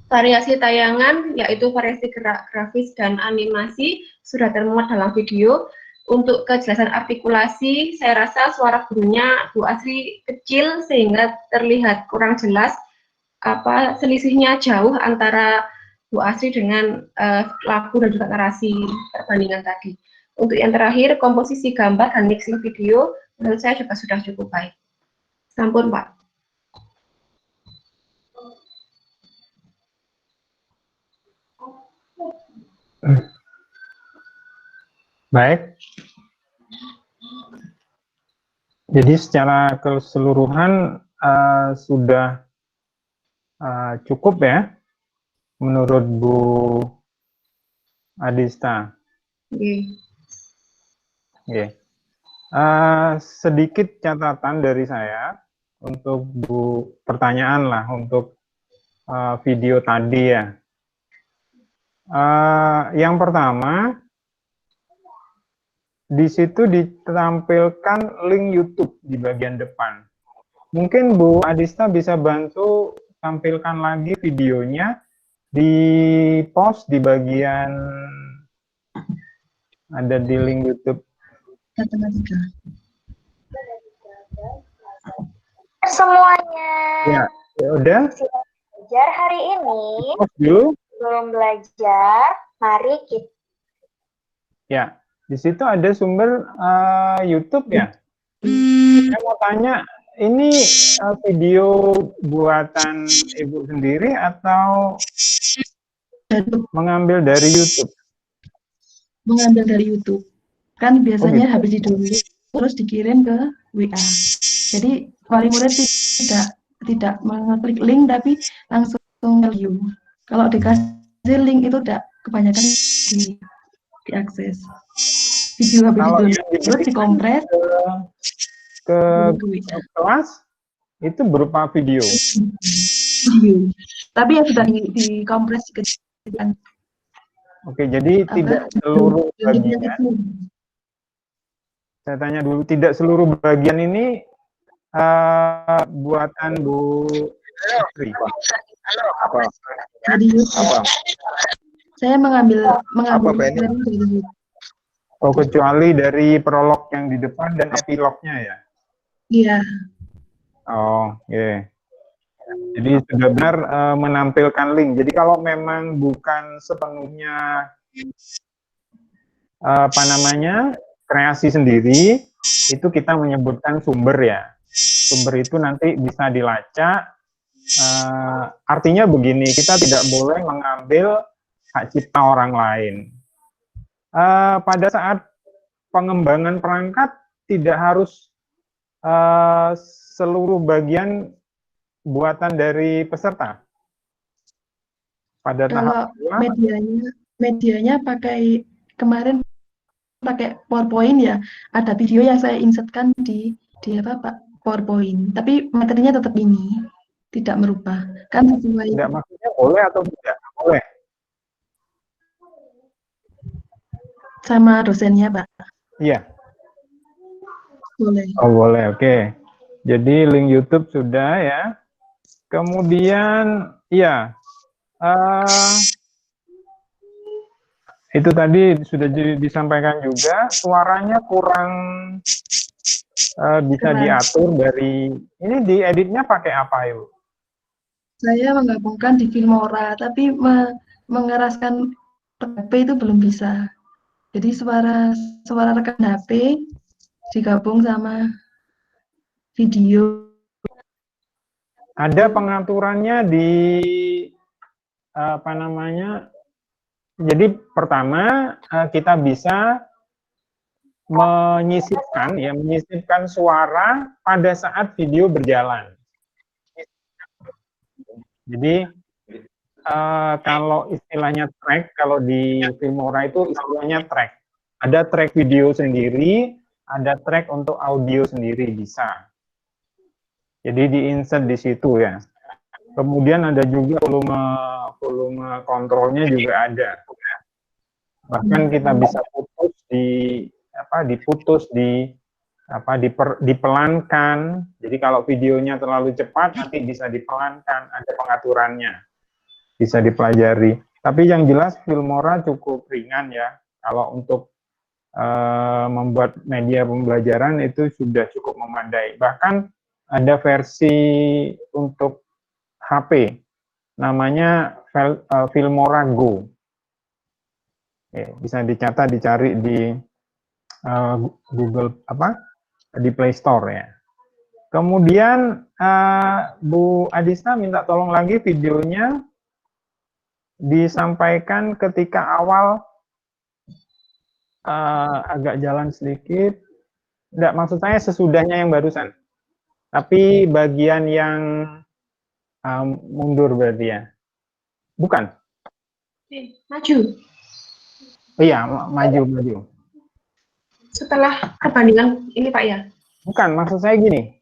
variasi tayangan, yaitu variasi gerak grafis dan animasi, sudah termuat dalam video. Untuk kejelasan artikulasi, saya rasa suara gurunya Bu Asri kecil sehingga terlihat kurang jelas, selisihnya jauh antara Bu Asri dengan lagu dan juga narasi perbandingan tadi. Untuk yang terakhir, komposisi gambar dan mixing video, menurut saya juga sudah cukup baik. Sampun, Pak. Baik. Jadi secara keseluruhan sudah cukup ya, menurut Bu Adista. Okay. Sedikit catatan dari saya untuk pertanyaan lah untuk video tadi ya. Yang pertama, di situ ditampilkan link YouTube di bagian depan. Mungkin Bu Adista bisa bantu tampilkan lagi videonya di post di bagian ada di link YouTube. Semuanya. Ya, udah. Belajar hari ini. Belum belajar, mari kita. Ya, di situ ada sumber YouTube ya. Saya mau tanya, ini video buatan Ibu sendiri atau mengambil dari YouTube? Mengambil dari YouTube. Kan biasanya gitu. habis didownload terus dikirim ke WA. Jadi wali murid tidak mengeklik link tapi langsung view. Kalau dikasih link itu tidak kebanyakan diakses. Video habis didownload dikompres ke kelas itu berupa video. Tapi yang sudah dikompres ke. Oke, jadi tidak seluruh bagian. Saya tanya dulu, tidak seluruh bagian ini buatan Bu Asri. Jadi saya mengambil dari YouTube. Oh, kecuali dari prolog yang di depan dan epilognya ya? Iya. Oh, oke. Jadi sudah benar menampilkan link. Jadi kalau memang bukan sepenuhnya apa namanya kreasi sendiri, itu kita menyebutkan sumber ya. Sumber itu nanti bisa dilacak. Artinya begini, kita tidak boleh mengambil hak cipta orang lain. Pada saat pengembangan perangkat tidak harus seluruh bagian buatan dari peserta. Pada Kalau tahap medianya pakai kemarin pakai PowerPoint ya, ada video yang saya insertkan di apa Pak PowerPoint, tapi materinya tetap ini tidak merubah kan sesuai. Tidak, maksudnya boleh atau tidak boleh? Sama dosennya Pak. Iya. Boleh. Oh boleh, oke. Jadi link YouTube sudah ya. Kemudian, iya, itu tadi sudah disampaikan juga, suaranya kurang bisa diatur dari, ini dieditnya pakai apa Ibu? Saya menggabungkan di Filmora, tapi mengeraskan HP itu belum bisa. Jadi suara rekan HP digabung sama video. Ada pengaturannya di apa namanya? Jadi pertama kita bisa menyisipkan suara pada saat video berjalan. Jadi kalau istilahnya track, kalau di Filmora itu istilahnya track. Ada track video sendiri, ada track untuk audio sendiri bisa. Jadi di-insert di situ ya. Kemudian ada juga volume kontrolnya juga ada. Bahkan kita bisa dipelankan. Jadi kalau videonya terlalu cepat nanti bisa dipelankan, ada pengaturannya. Bisa dipelajari. Tapi yang jelas Filmora cukup ringan ya. Kalau untuk membuat media pembelajaran itu sudah cukup memadai. Bahkan ada versi untuk HP, namanya Filmora Go. Bisa dicatat, dicari di Google di Play Store ya. Kemudian Bu Adista minta tolong lagi videonya disampaikan ketika awal agak jalan sedikit. Enggak, maksud saya sesudahnya yang barusan. Tapi bagian yang mundur berarti ya. Bukan? Maju. Iya, maju. Setelah perbandingan ini Pak ya? Bukan, maksud saya gini.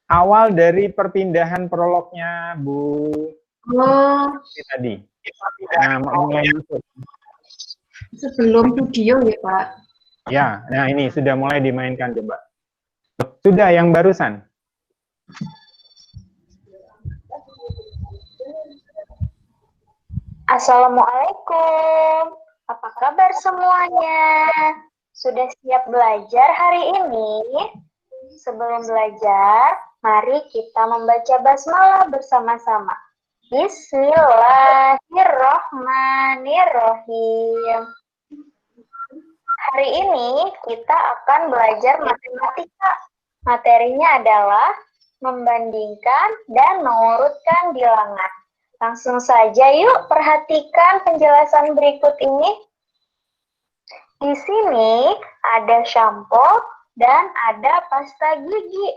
Awal dari perpindahan prolognya Bu tadi. Nah, mulai masuk. Sebelum video ya Pak? Ya, nah ini sudah mulai dimainkan coba. Sudah yang barusan. Assalamualaikum. Apa kabar semuanya? Sudah siap belajar hari ini? Sebelum belajar, mari kita membaca basmalah bersama-sama. Bismillahirrohmanirrohim. Hari ini kita akan belajar matematika. Materinya adalah membandingkan dan mengurutkan bilangan. Langsung saja yuk perhatikan penjelasan berikut ini. Di sini ada shampoo dan ada pasta gigi.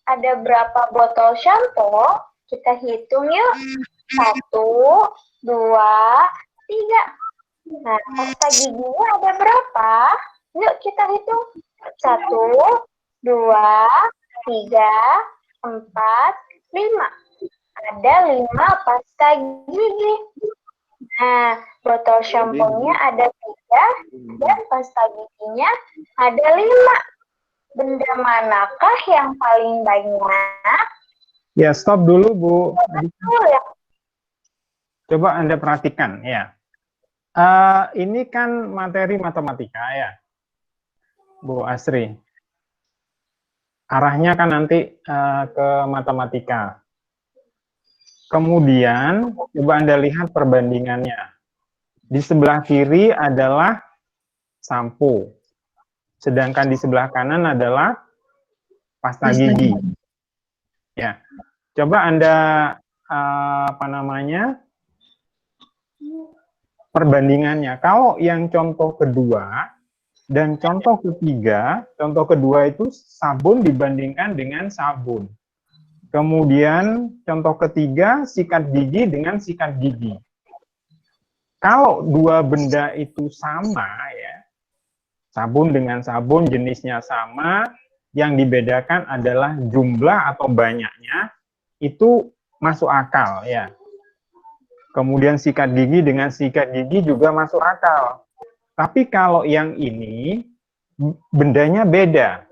Ada berapa botol shampoo? Kita hitung yuk. 1, 2, 3. Nah, pasta giginya ada berapa? Yuk kita hitung. 1, 2, 3, 4, 5. Ada 5 pasta gigi. Nah, botol shampoo-nya ada 3 dan pasta giginya ada 5. Benda manakah yang paling banyak? Ya, stop dulu Bu. Betul ya. Coba Anda perhatikan ya. Ini kan materi matematika ya. Bu Asri. Arahnya kan nanti ke matematika. Kemudian coba Anda lihat perbandingannya. Di sebelah kiri adalah sampo, sedangkan di sebelah kanan adalah pasta gigi. Ya, coba Anda perbandingannya. Kalau yang contoh kedua dan contoh ketiga, contoh kedua itu sabun dibandingkan dengan sabun. Kemudian contoh ketiga sikat gigi dengan sikat gigi. Kalau dua benda itu sama ya, sabun dengan sabun jenisnya sama, yang dibedakan adalah jumlah atau banyaknya, itu masuk akal ya. Kemudian sikat gigi dengan sikat gigi juga masuk akal. Tapi kalau yang ini bendanya beda.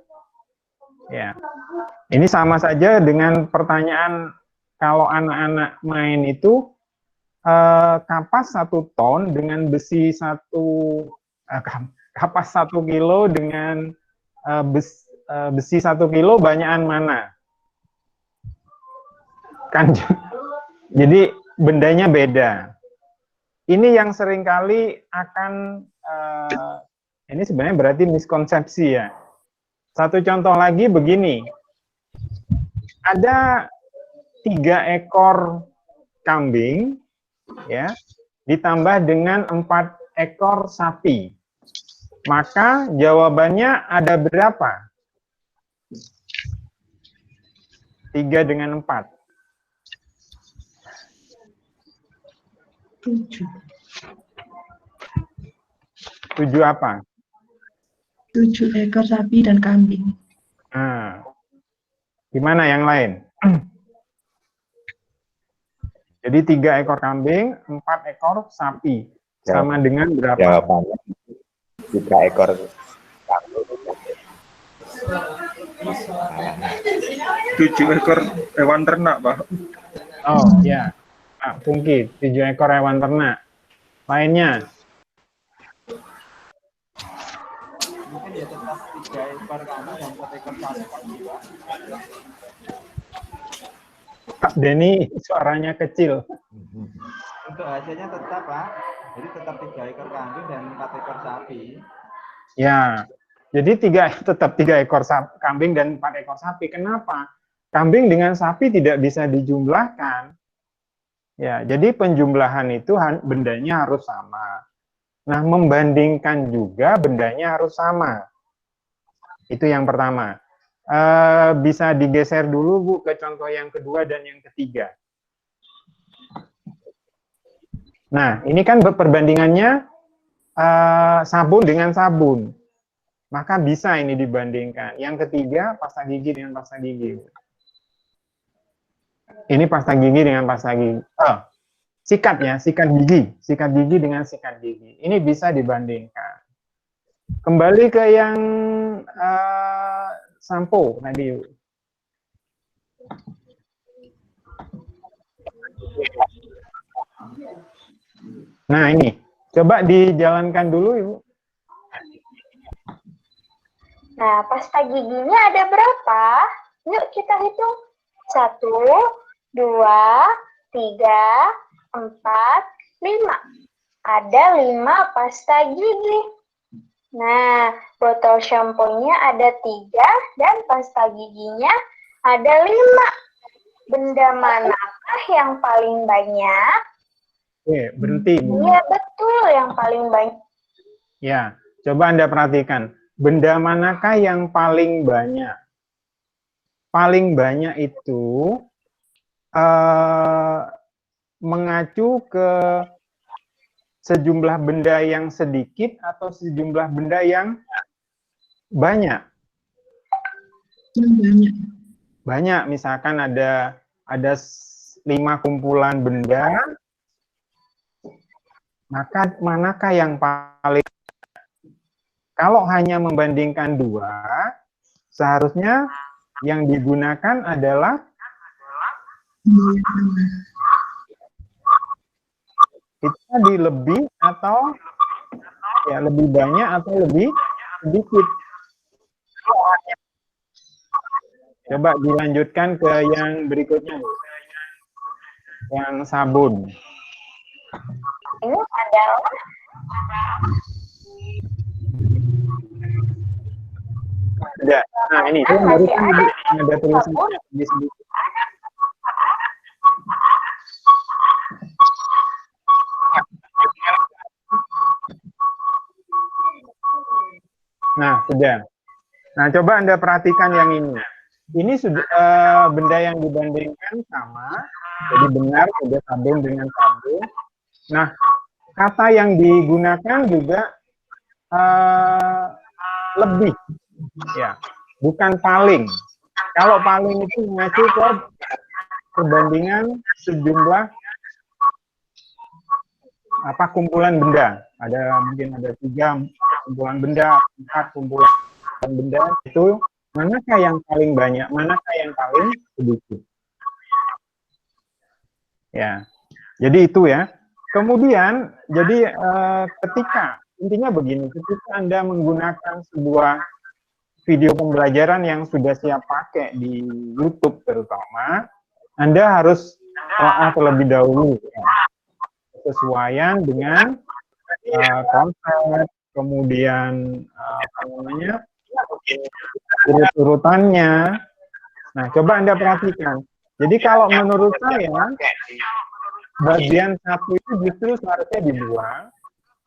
Ya. Ini sama saja dengan pertanyaan kalau anak-anak main itu kapas 1 ton dengan besi kapas 1 kilo dengan besi 1 kilo banyakan mana? Kan jadi bendanya beda. Ini yang seringkali akan ini sebenarnya berarti miskonsepsi ya. Satu contoh lagi begini. Ada 3 ekor kambing ya, ditambah dengan 4 ekor sapi. Maka jawabannya ada berapa? 3 dengan 4. 7. 7 apa? 7 ekor sapi dan kambing. Nah, gimana yang lain? Jadi 3 ekor kambing, 4 ekor sapi. Sama dengan berapa? Jawabannya 3 ekor kambing. 7 ekor hewan ternak, Pak. Oh, ya. Pak Pungki, 7 ekor hewan ternak. Lainnya? Mungkin ya tetap 3 ekor kambing dan 4 ekor sapi, Pak. Pak Denny, suaranya kecil. Untuk hasilnya tetap, Pak. Jadi tetap 3 ekor kambing dan 4 ekor sapi. Ya, jadi tetap 3 ekor kambing dan 4 ekor sapi. Kenapa? Kambing dengan sapi tidak bisa dijumlahkan. Ya, jadi penjumlahan itu bendanya harus sama. Nah, membandingkan juga bendanya harus sama. Itu yang pertama. Bisa digeser dulu, Bu, ke contoh yang kedua dan yang ketiga. Nah, ini kan perbandingannya sabun dengan sabun. Maka bisa ini dibandingkan. Yang ketiga, pasta gigi dengan pasta gigi. Ini pasta gigi dengan pasta gigi. Sikat ya, sikat gigi dengan sikat gigi. Ini bisa dibandingkan. Kembali ke yang sampo tadi. Nah ini, coba dijalankan dulu Ibu. Nah, pasta giginya ada berapa? Yuk kita hitung. 1, 2, 3, 4, 5. Ada 5 pasta gigi. Nah, botol shampoo-nya ada 3 dan pasta giginya ada 5. Benda manakah yang paling banyak? Oke, berhenti. Iya, betul, yang paling banyak. Ya, coba Anda perhatikan. Benda manakah yang paling banyak? Paling banyak itu mengacu ke sejumlah benda yang sedikit atau sejumlah benda yang banyak? Banyak. Banyak, misalkan ada 5 kumpulan benda, maka manakah yang paling? Kalau hanya membandingkan 2, seharusnya yang digunakan adalah itu tadi lebih atau ya lebih banyak atau lebih sedikit. Coba dilanjutkan ke yang berikutnya, Bu. Yang sabun. Ini adalah ada. Nah, ini yang barusan ada tulisannya di sini. Nah, sudah. Nah, coba Anda perhatikan yang ini. Ini sudah benda yang dibandingkan sama, jadi benar sudah sabun dengan sabun. Nah, kata yang digunakan juga lebih, ya, bukan paling. Kalau paling itu mengacu ke perbandingan sejumlah kumpulan benda. Mungkin ada 3 kumpulan benda, 4 kumpulan benda, itu manakah yang paling banyak, manakah yang paling sedikit. Ya, jadi itu ya. Kemudian, jadi intinya begini, ketika Anda menggunakan sebuah video pembelajaran yang sudah siap pakai di YouTube terutama, Anda harus telah terlebih dahulu ya, kesesuaian dengan konsep, kemudian urut-urutannya. Nah, coba Anda perhatikan. Jadi kalau menurut saya, bagian 1 itu justru seharusnya dibuang,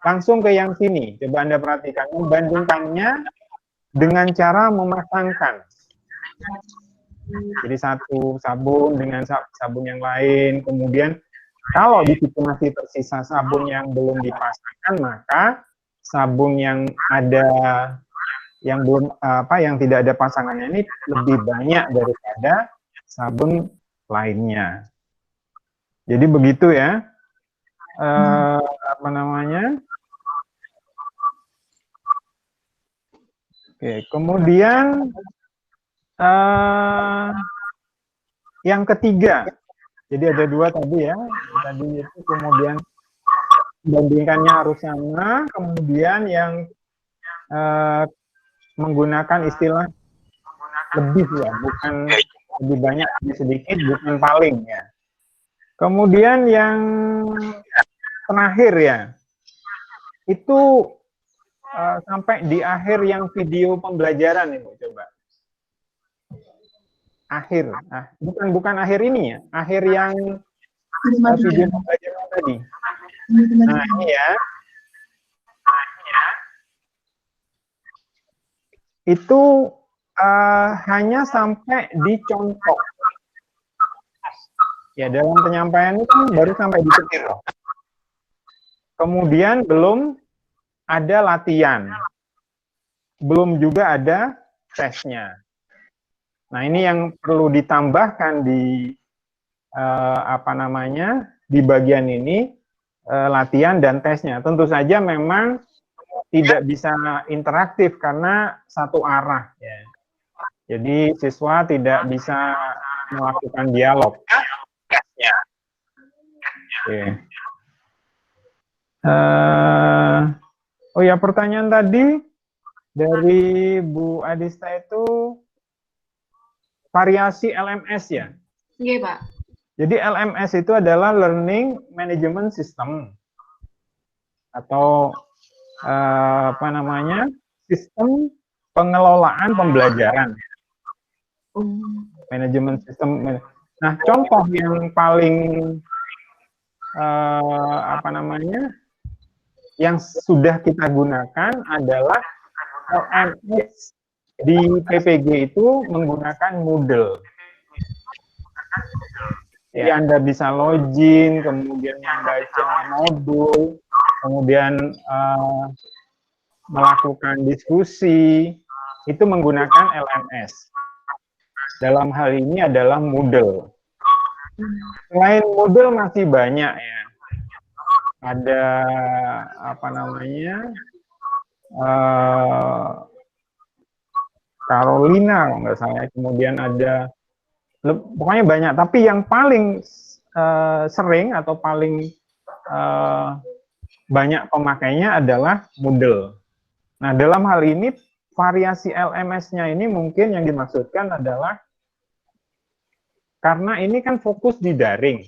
langsung ke yang sini. Coba Anda perhatikan, membandingkannya dengan cara memasangkan. Jadi satu sabun dengan sabun yang lain, kemudian kalau di situ masih tersisa sabun yang belum dipasangkan, maka sabun yang ada yang belum yang tidak ada pasangannya ini lebih banyak daripada sabun lainnya. Jadi begitu ya. Oke, kemudian yang ketiga. Jadi ada 2 tadi ya. Tadi itu kemudian bandingkannya harus sama, kemudian yang menggunakan istilah lebih ya, bukan lebih banyak, lebih sedikit, bukan paling ya. Kemudian yang terakhir ya, itu sampai di akhir yang video pembelajaran ini, coba. Akhir, bukan akhir ini ya, akhir yang video pembelajaran tadi. Nah, ini ya. Itu hanya sampai di contoh. Ya, dalam penyampaian itu baru sampai di petir. Kemudian belum ada latihan. Belum juga ada tesnya. Nah, ini yang perlu ditambahkan di di bagian ini, latihan dan tesnya. Tentu saja memang tidak bisa interaktif karena satu arah ya. Jadi siswa tidak bisa melakukan dialog. Oke. Oh ya, pertanyaan tadi dari Bu Adista itu variasi LMS ya? Iya, Pak. Jadi LMS itu adalah Learning Management System atau sistem pengelolaan pembelajaran. Manajemen sistem. Nah, contoh yang paling yang sudah kita gunakan adalah LMS di PPG itu menggunakan Moodle. Jadi Anda bisa login, kemudian membaca modul, kemudian melakukan diskusi, itu menggunakan LMS. Dalam hal ini adalah Moodle. Selain Moodle masih banyak ya. Ada Carolina kalau nggak salah. Kemudian ada, pokoknya banyak. Tapi yang paling sering atau paling banyak pemakainya adalah Moodle. Nah, dalam hal ini variasi LMS-nya ini mungkin yang dimaksudkan adalah karena ini kan fokus di daring.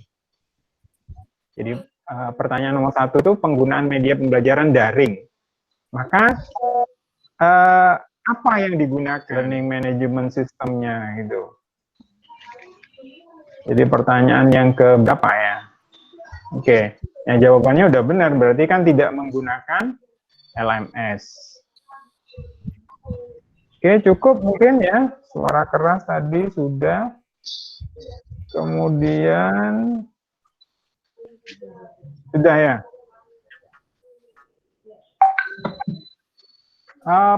Jadi pertanyaan nomor 1 itu penggunaan media pembelajaran daring. Maka apa yang digunakan learning management systemnya gitu. Jadi pertanyaan yang keberapa ya? Oke, yang jawabannya udah benar, berarti kan tidak menggunakan LMS. Oke, cukup mungkin ya, suara keras tadi sudah. Kemudian sudah ya.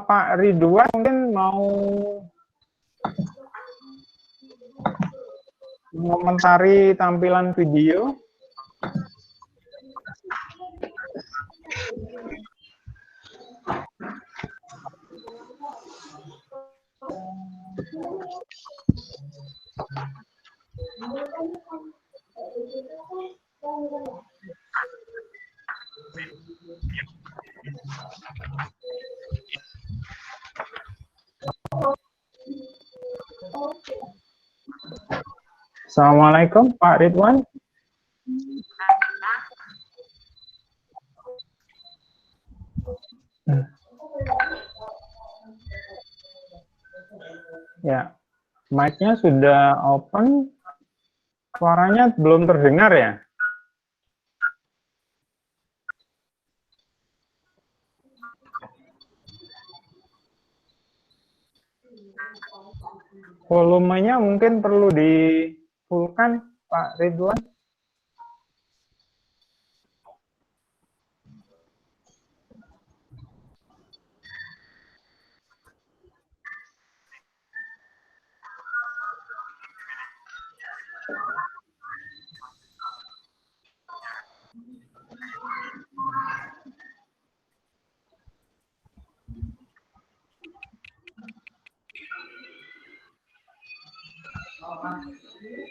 Pak Ridwan mungkin mau mengomentari tampilan video. Assalamualaikum Pak Ridwan. Ya, mic-nya sudah open, suaranya belum terdengar ya? Volumenya mungkin perlu di-full-kan, Pak Ridwan.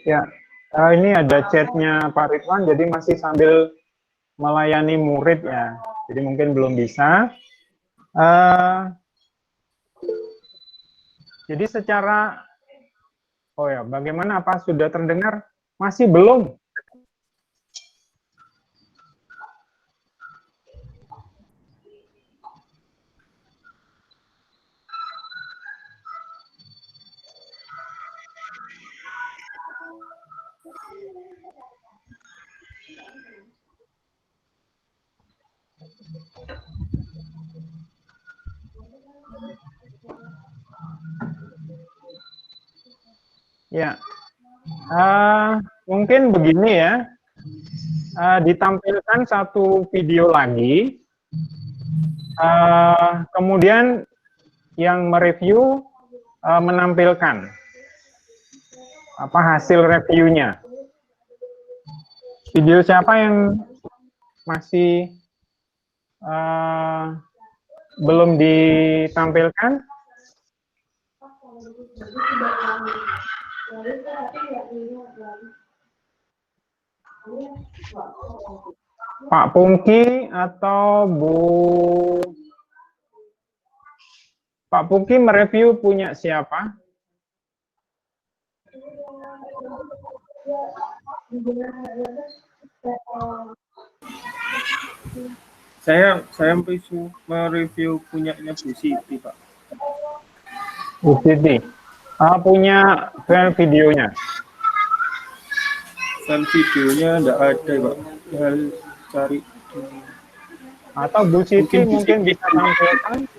Ya, ini ada chatnya Pak Ridwan, jadi masih sambil melayani murid ya, jadi mungkin belum bisa. Jadi secara, oh ya, bagaimana, apa sudah terdengar? Masih belum? Ya, mungkin begini ya, ditampilkan satu video lagi, kemudian yang mereview menampilkan apa hasil reviewnya. Video siapa yang masih belum ditampilkan? Pak Pungki atau Pak Pungki mereview punya siapa? Saya mereview punyanya Bu Siti, Pak. Bu Siti. Punya file videonya? File videonya enggak ada, Pak. Harus cari. Atau Bu Siti mungkin bisa tampilkan?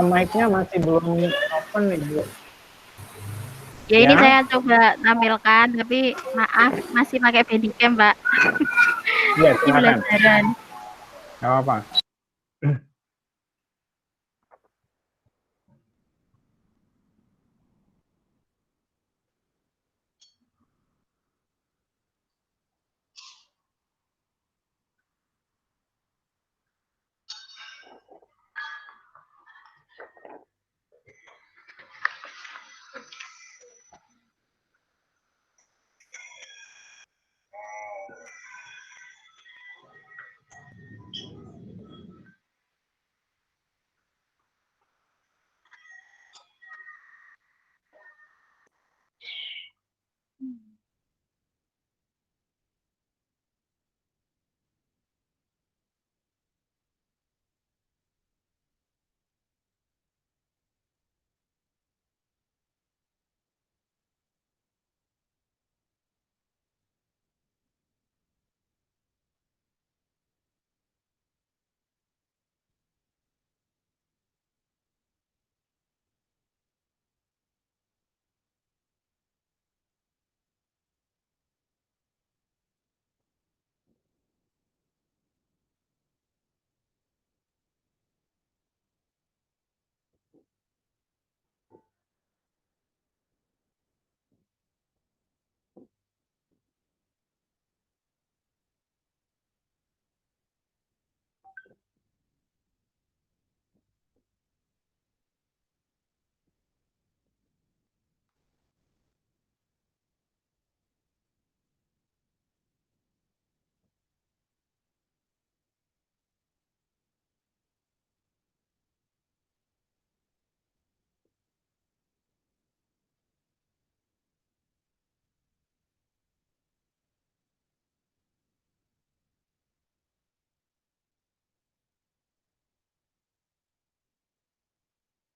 Mic-nya masih belum open nih, Bu. Ya, ini saya coba tampilkan, tapi maaf masih pakai Bandicam, Pak. Iya, Ini belajaran. Nggak apa-apa.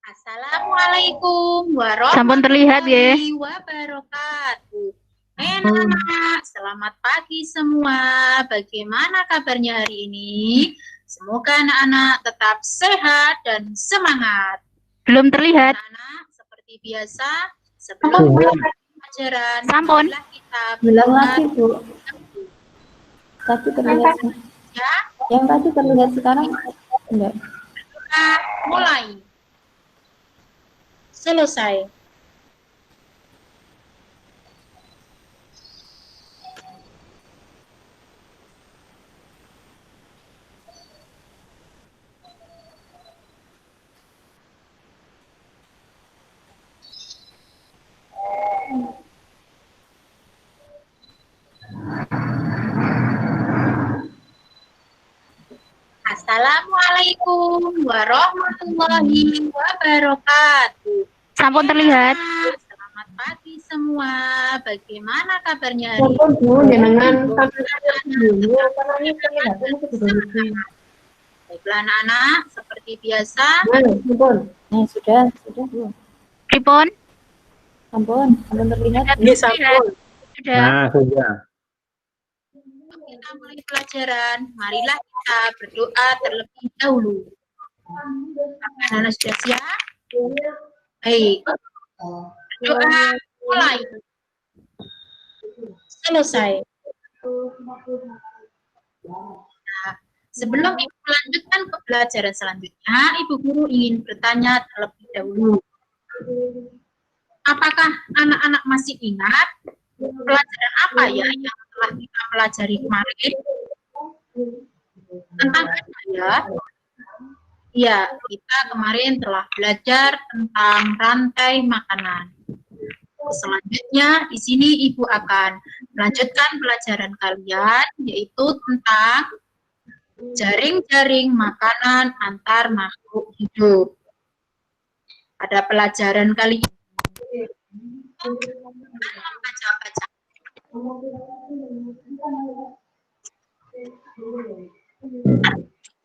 Assalamualaikum Sampun terlihat ya. warahmatullahi wabarakatuh. Anak, selamat pagi semua. Bagaimana kabarnya hari ini? Semoga anak-anak tetap sehat dan semangat. Belum terlihat. Anak, seperti biasa, sebelum pelajaran, Sampun. kita Bilang lagi, Bu. Tadi terlihat. ya. Yang tadi terlihat sekarang enggak. Mulai. Selesai. Assalamualaikum warahmatullahi wabarakatuh. Sampun terlihat. Selamat pagi semua. Bagaimana kabarnya hari Sampun, Bu, jenengan Baiklah anak-anak, seperti biasa. Sudah, Bu. Pripun? Sampun terlihat. Sampun. Sudah. Nah, sudah. Kita mulai pelajaran. Marilah kita berdoa terlebih dahulu. Anak-anak sudah siap? Baik. Doa mulai. Selesai. Nah, sebelum Ibu melanjutkan ke pelajaran selanjutnya, Ibu Guru ingin bertanya terlebih dahulu. Apakah anak-anak masih ingat pelajaran apa ya yang telah kita pelajari kemarin? Tentang apa ya? Ya, kita kemarin telah belajar tentang rantai makanan. Selanjutnya, di sini Ibu akan melanjutkan pelajaran kalian, yaitu tentang jaring-jaring makanan antar makhluk hidup. Pada pelajaran kali ini, membaca-baca.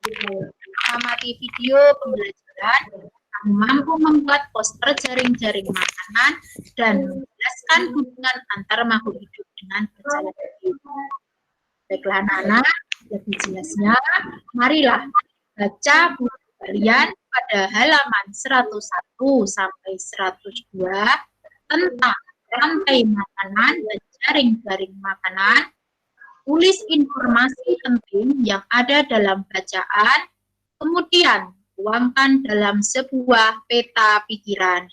Mengamati video pembelajaran, kamu mampu membuat poster jaring-jaring makanan dan menjelaskan hubungan antar makhluk hidup dengan berjalan hidup. Baiklah anak-anak, lebih jelasnya, marilah baca buku kalian pada halaman 101 sampai 102 tentang rantai makanan dan jaring-jaring makanan. Tulis informasi penting yang ada dalam bacaan, kemudian tuangkan dalam sebuah peta pikiran.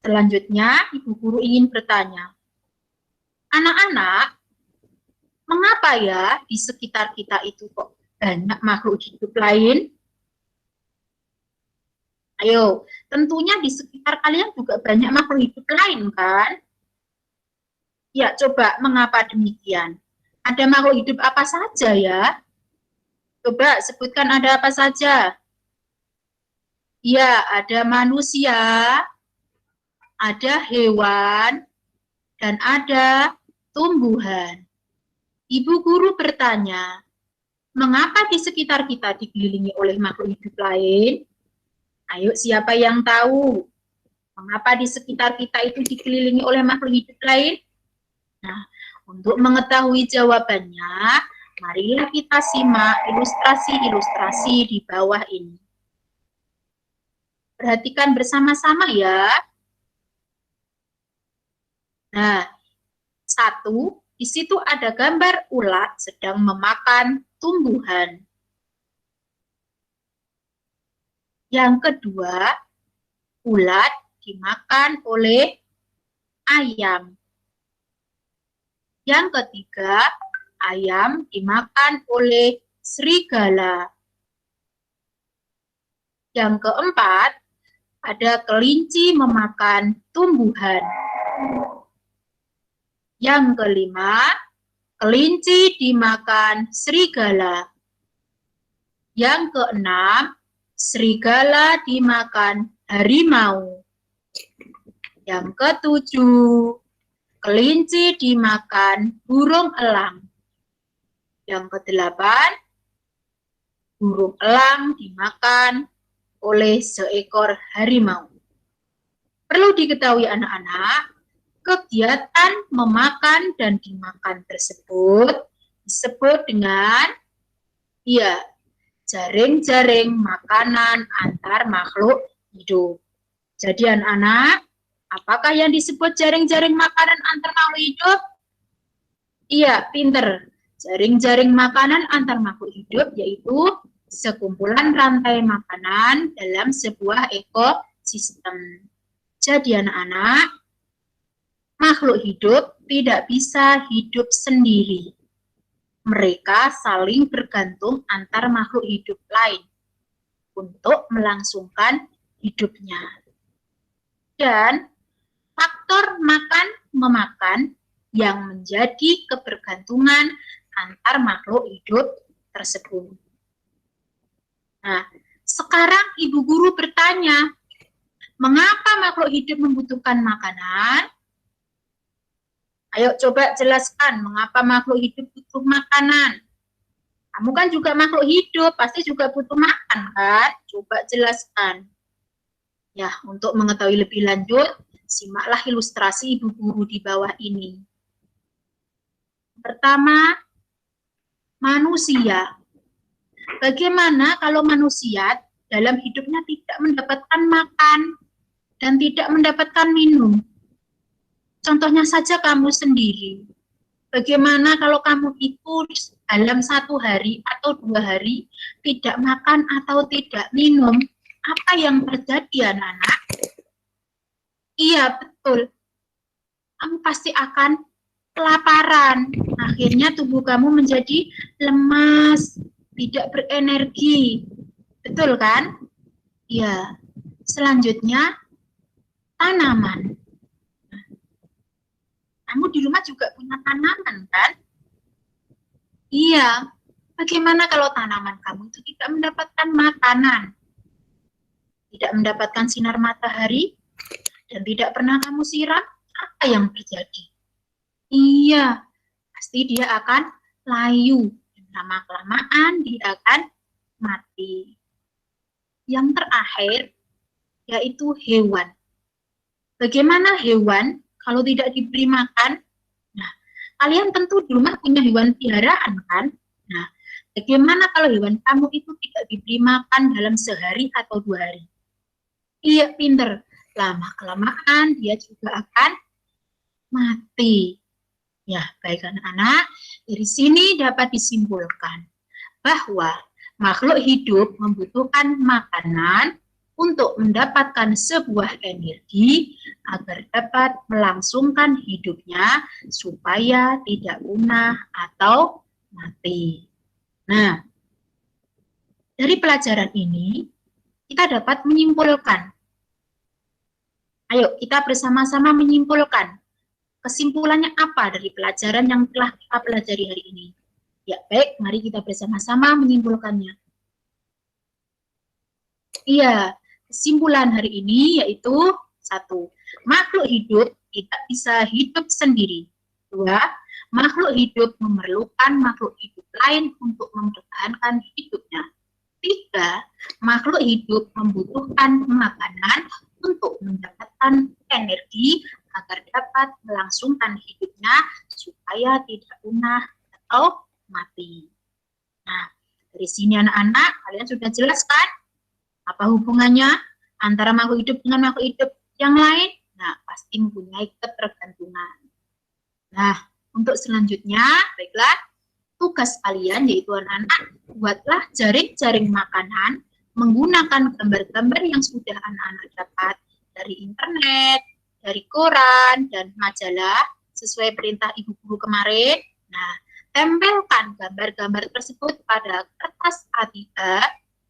Selanjutnya, Ibu Guru ingin bertanya, anak-anak, mengapa ya di sekitar kita itu kok banyak makhluk hidup lain? Ayo, tentunya di sekitar kalian juga banyak makhluk hidup lain, kan? Ya, coba mengapa demikian? Ada makhluk hidup apa saja ya? Coba sebutkan ada apa saja. Ya, ada manusia, ada hewan, dan ada tumbuhan. Ibu Guru bertanya, mengapa di sekitar kita dikelilingi oleh makhluk hidup lain? Ayo, siapa yang tahu? Mengapa di sekitar kita itu dikelilingi oleh makhluk hidup lain? Nah, untuk mengetahui jawabannya, marilah kita simak ilustrasi-ilustrasi di bawah ini. Perhatikan bersama-sama ya. Nah, 1, di situ ada gambar ulat sedang memakan tumbuhan. Yang kedua, ulat dimakan oleh ayam. Yang ketiga, ayam dimakan oleh serigala. Yang keempat, ada kelinci memakan tumbuhan. Yang kelima, kelinci dimakan serigala. Yang keenam, serigala dimakan harimau. Yang ketujuh, kelinci dimakan burung elang. Yang kedelapan, burung elang dimakan oleh seekor harimau. Perlu diketahui anak-anak, kegiatan memakan dan dimakan tersebut disebut dengan jaring-jaring makanan antar makhluk hidup. Jadi anak-anak, apakah yang disebut jaring-jaring makanan antar makhluk hidup? Iya, pinter. Jaring-jaring makanan antar makhluk hidup yaitu sekumpulan rantai makanan dalam sebuah ekosistem. Jadi anak-anak, makhluk hidup tidak bisa hidup sendiri. Mereka saling bergantung antar makhluk hidup lain untuk melangsungkan hidupnya. Dan faktor makan-memakan yang menjadi kebergantungan antar makhluk hidup tersebut. Nah, sekarang Ibu Guru bertanya, mengapa makhluk hidup membutuhkan makanan? Ayo coba jelaskan mengapa makhluk hidup butuh makanan. Kamu kan juga makhluk hidup, pasti juga butuh makan kan? Coba jelaskan. Ya, untuk mengetahui lebih lanjut, simaklah ilustrasi Ibu Guru di bawah ini. Pertama, manusia. Bagaimana kalau manusia dalam hidupnya tidak mendapatkan makan dan tidak mendapatkan minum? Contohnya saja kamu sendiri. Bagaimana kalau kamu itu dalam 1 hari atau 2 hari tidak makan atau tidak minum? Apa yang terjadi anak-anak? Iya, betul. Kamu pasti akan kelaparan. Akhirnya tubuh kamu menjadi lemas, tidak berenergi. Betul kan? Iya. Selanjutnya, tanaman. Kamu di rumah juga punya tanaman, kan? Iya. Bagaimana kalau tanaman kamu itu tidak mendapatkan makanan? Tidak mendapatkan sinar matahari? Dan tidak pernah kamu siram? Apa yang terjadi? Iya. Pasti dia akan layu. Lama-kelamaan dia akan mati. Yang terakhir, yaitu hewan. Bagaimana hewan kalau tidak diberi makan? Nah, kalian tentu di rumah punya hewan piaraan, kan? Nah, bagaimana kalau hewan kamu itu tidak diberi makan dalam sehari atau 2 hari? Iya, pinter. Lama-kelamaan dia juga akan mati. Ya, baik anak-anak, dari sini dapat disimpulkan bahwa makhluk hidup membutuhkan makanan untuk mendapatkan sebuah energi agar dapat melangsungkan hidupnya supaya tidak punah atau mati. Nah, dari pelajaran ini kita dapat menyimpulkan. Ayo kita bersama-sama menyimpulkan. Kesimpulannya apa dari pelajaran yang telah kita pelajari hari ini? Ya, baik, mari kita bersama-sama menyimpulkannya. Iya, kesimpulan hari ini yaitu 1. Makhluk hidup tidak bisa hidup sendiri. 2. Makhluk hidup memerlukan makhluk hidup lain untuk mempertahankan hidupnya. 3. Makhluk hidup membutuhkan makanan untuk mendapatkan energi agar dapat melangsungkan hidupnya supaya tidak punah atau mati. Nah, dari sini anak-anak, kalian sudah jelaskan apa hubungannya antara makhluk hidup dengan makhluk hidup yang lain? Nah, pasti mempunyai ketergantungan. Nah, untuk selanjutnya, baiklah, tugas kalian yaitu anak-anak, buatlah jaring-jaring makanan menggunakan gambar-gambar yang sudah anak-anak dapat dari internet, dari koran, dan majalah, sesuai perintah Ibu Guru kemarin. Nah, tempelkan gambar-gambar tersebut pada kertas A3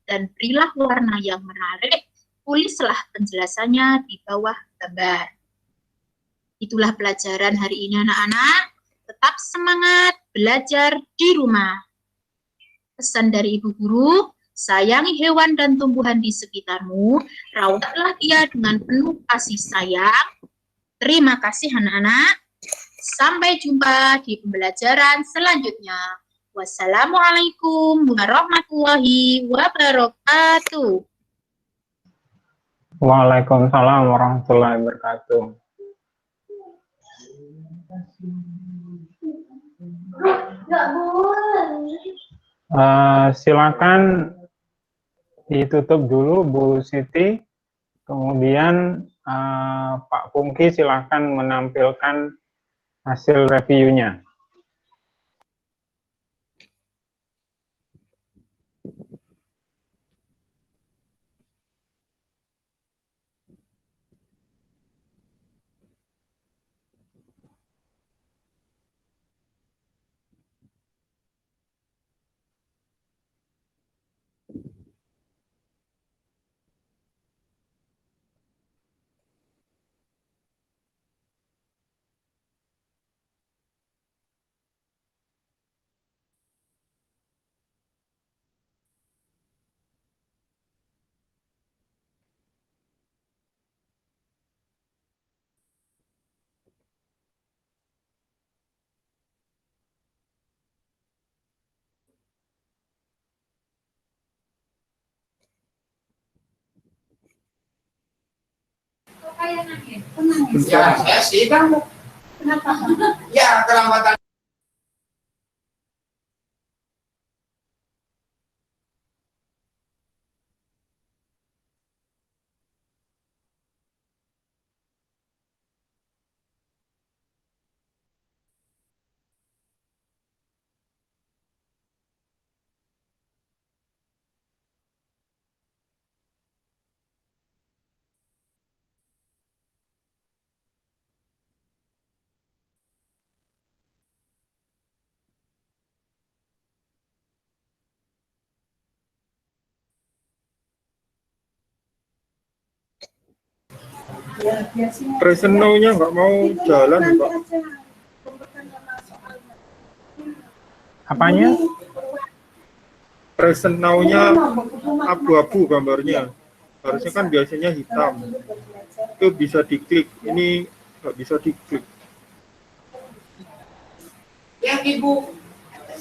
dan berilah warna yang menarik, tulislah penjelasannya di bawah gambar. Itulah pelajaran hari ini anak-anak. Tetap semangat belajar di rumah. Pesan dari Ibu Guru, sayangi hewan dan tumbuhan di sekitarmu, rawatlah dia dengan penuh kasih sayang. Terima kasih anak-anak. Sampai jumpa di pembelajaran selanjutnya. Wassalamualaikum warahmatullahi wabarakatuh. Waalaikumsalam warahmatullahi wabarakatuh. Silakan ditutup dulu Bu Siti, kemudian Pak Pungki silakan menampilkan hasil reviewnya. Ya, saya sidang. Kenapa? Ya, kelambatan. Present now-nya nggak mau jalan, Pak. Apanya? Present now-nya abu-abu gambarnya. Harusnya kan biasanya hitam. Itu bisa diklik. Ini nggak bisa diklik. Ya, Ibu.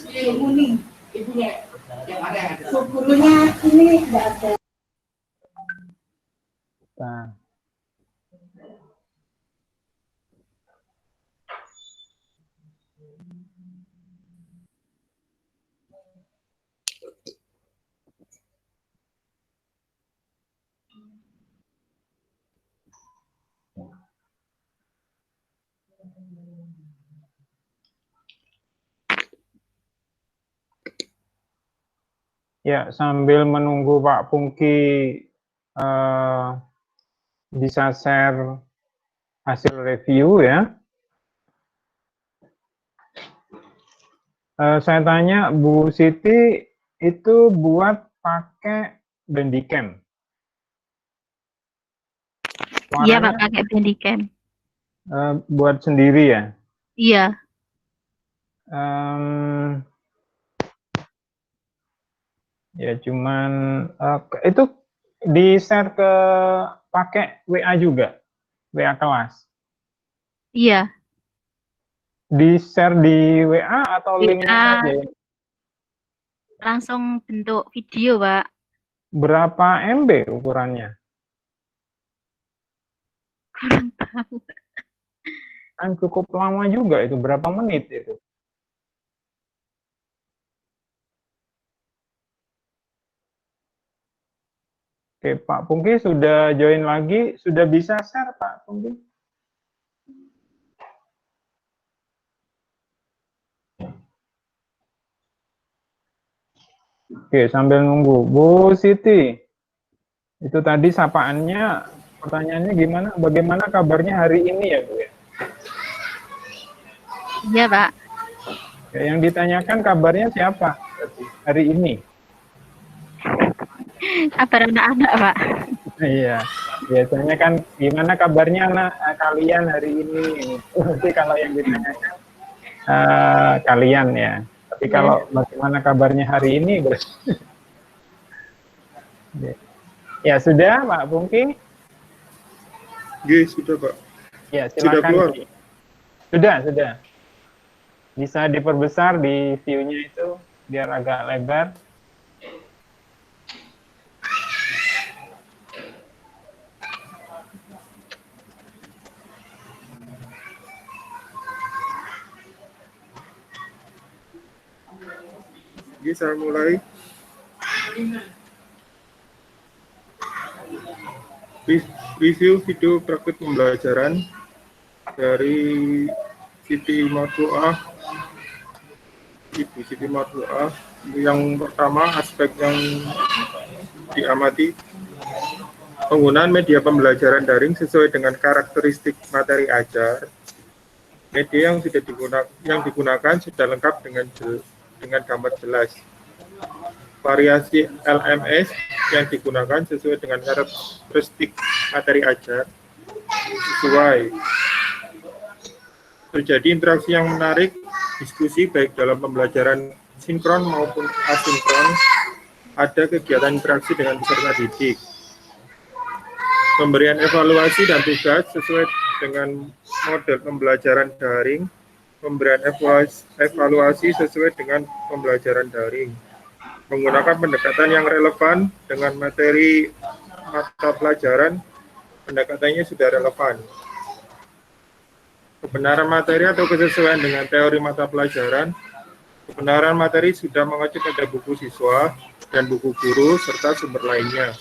Ibu nih. Ibunya. Yang ada. Gurunya ini nggak ada. Nah. Ya, sambil menunggu Pak Pungki bisa share hasil review ya. Saya tanya Bu Siti itu buat pakai Bandicam. Iya Pak, pakai Bandicam. Buat sendiri ya? Iya. Ya cuman itu di share ke pakai WA juga, WA kelas. Iya. Di share di WA atau linknya aja? Langsung bentuk video Pak. Berapa MB ukurannya? Kurang tahu. Kan cukup lama juga itu, berapa menit itu? Oke, Pak Pungki sudah join lagi, sudah bisa share Pak Pungki? Oke, sambil nunggu. Bu Siti, itu tadi sapaannya, pertanyaannya gimana? Bagaimana kabarnya hari ini ya Bu ya? Iya Pak. Oke, yang ditanyakan kabarnya siapa hari ini? Kabar anak-anak Pak. Iya, biasanya kan gimana kabarnya anak kalian hari ini? Nanti kalau yang ditanyakan kalian ya. Tapi kalau bagaimana kabarnya hari ini? Ya sudah Pak Pungki? Iya, sudah Pak. Ya silakan. Sudah keluar. Sudah. Bisa diperbesar di view-nya itu. biar agak lebar. Oke, saya mulai. Review video praktik pembelajaran dari Siti Marfuah, Ibu Siti Marfuah. Yang pertama, aspek yang diamati, penggunaan media pembelajaran daring sesuai dengan karakteristik materi ajar. Media yang digunakan sudah lengkap dengan gambar jelas. Variasi LMS yang digunakan sesuai dengan karakteristik materi ajar. Sesuai. Terjadi interaksi yang menarik, diskusi baik dalam pembelajaran sinkron maupun asinkron. Ada kegiatan interaksi dengan peserta didik. Pemberian evaluasi dan tugas sesuai dengan model pembelajaran daring. Pemberian evaluasi sesuai dengan pembelajaran daring. Menggunakan pendekatan yang relevan dengan materi mata pelajaran, pendekatannya sudah relevan. Kebenaran materi atau kesesuaian dengan teori mata pelajaran, kebenaran materi sudah mengacu pada buku siswa dan buku guru serta sumber lainnya.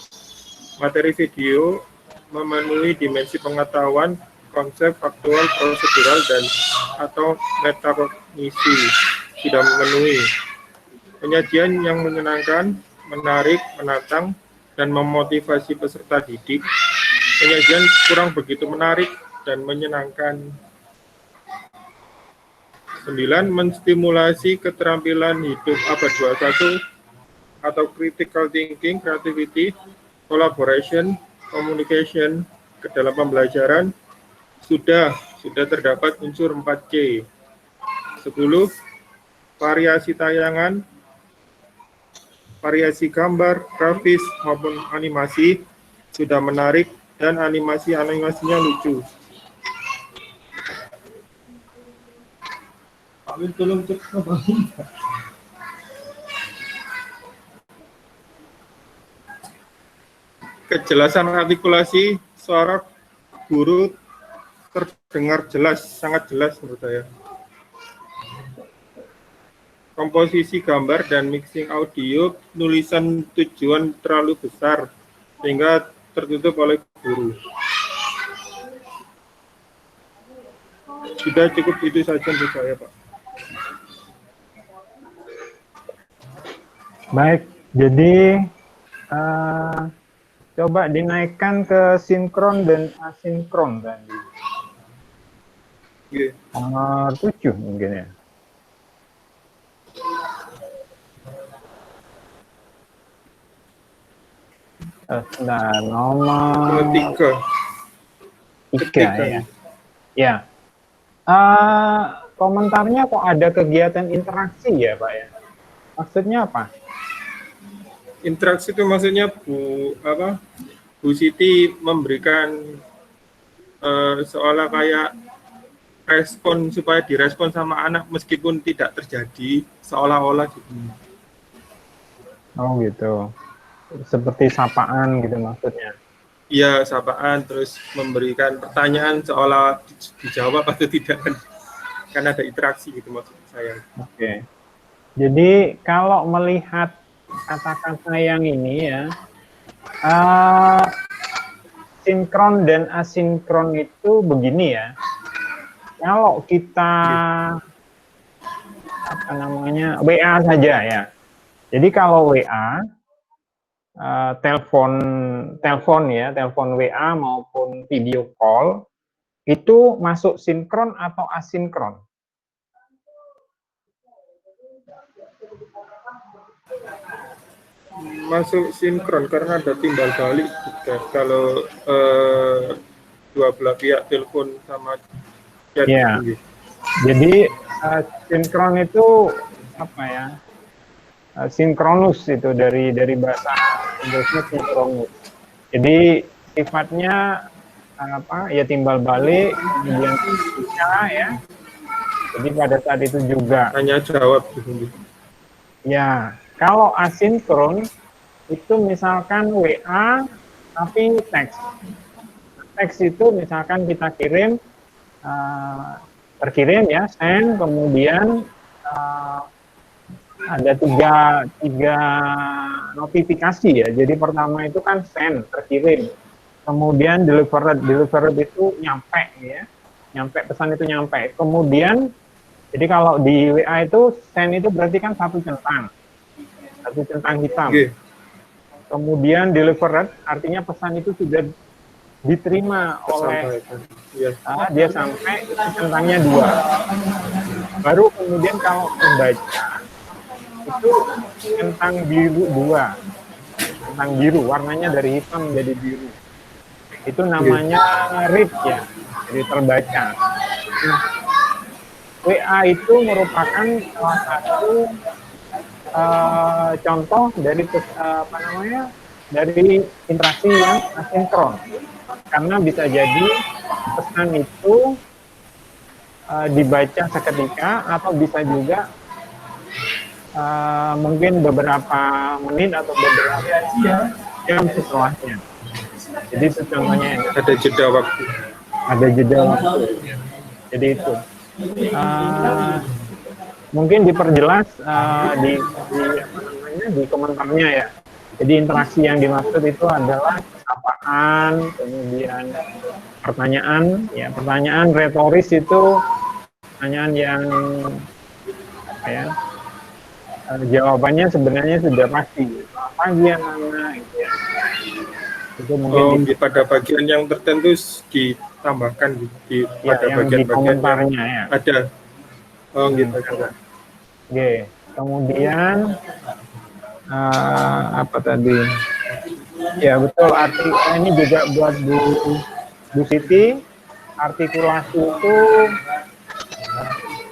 Materi video memenuhi dimensi pengetahuan, konsep faktual, prosedural, dan atau metakognisi sudah memenuhi. Penyajian yang menyenangkan, menarik, menantang, dan memotivasi peserta didik. Penyajian kurang begitu menarik dan menyenangkan. 9. Menstimulasi keterampilan hidup abad 21 atau critical thinking, creativity, collaboration, communication ke dalam pembelajaran. Sudah terdapat unsur 4C. 10. Variasi tayangan, variasi gambar, grafis, maupun animasi sudah menarik dan animasinya lucu. Tolong cek. Kejelasan artikulasi suara guru terdengar jelas, sangat jelas menurut saya. Komposisi gambar dan mixing audio, nulisan tujuan terlalu besar sehingga tertutup oleh guru. Sudah cukup itu saja untuk saya, Pak. Baik, jadi coba dinaikkan ke sinkron dan asinkron tadi. Nomor 7 mungkin ya. Nah, nomor 3 ya. Ya. Komentarnya kok ada kegiatan interaksi ya, Pak ya? Maksudnya apa? Interaksi itu maksudnya Bu Siti memberikan seolah kayak respon supaya direspon sama anak meskipun tidak terjadi, seolah-olah gitu. Oh gitu. Seperti sapaan gitu maksudnya. Iya, sapaan, terus memberikan pertanyaan seolah dijawab atau tidak, kan ada interaksi gitu maksud saya. Oke. Jadi kalau melihat kata-kata yang ini ya, sinkron dan asinkron itu begini ya. Kalau kita WA saja ya. Jadi kalau WA, telepon WA maupun video call itu masuk sinkron atau asinkron? Masuk sinkron karena ada timbal balik juga kalau dua belah pihak telepon sama chat. Ya. Jadi sinkron itu apa ya? Sinkronus itu dari bahasa Inggrisnya sinkronus. Jadi sifatnya ya timbal balik, kemudian bisa ya. Jadi pada saat itu juga hanya jawab gitu. Ya, kalau asinkron itu misalkan WA tapi teks. Teks itu misalkan kita kirim, terkirim ya, send, kemudian ada tiga notifikasi ya. Jadi pertama itu kan send, terkirim. Kemudian delivered itu nyampe ya. Nyampe, pesan itu nyampe. Kemudian, jadi kalau di WA itu send itu berarti kan satu centang hitam. Okay. Kemudian delivered artinya pesan itu sudah diterima oleh dia sampai centangnya 2. Baru kemudian kalau membaca itu centang biru 2, centang biru, warnanya dari hitam menjadi biru. Itu namanya read ya, jadi terbaca. WA itu merupakan salah satu contoh dari dari interaksi yang asinkron, karena bisa jadi pesan itu dibaca seketika atau bisa juga mungkin beberapa menit atau beberapa jam setelahnya. Jadi itu contohnya ada jeda waktu. Ada jeda waktu. Jadi itu mungkin diperjelas di komentarnya ya. Jadi interaksi yang dimaksud itu adalah sapaan, kemudian pertanyaan, ya pertanyaan retoris itu pertanyaan yang jawabannya sebenarnya sudah pasti. Selamat pagi anak-anak, gitu ya. Itu mungkin pada bagian yang tertentu ditambahkan pada bagian-bagian komentarnya ya. Ada. Gitu. Oke. Kemudian apa tadi? Ya betul, ini juga buat Bu Siti. Artikulasi itu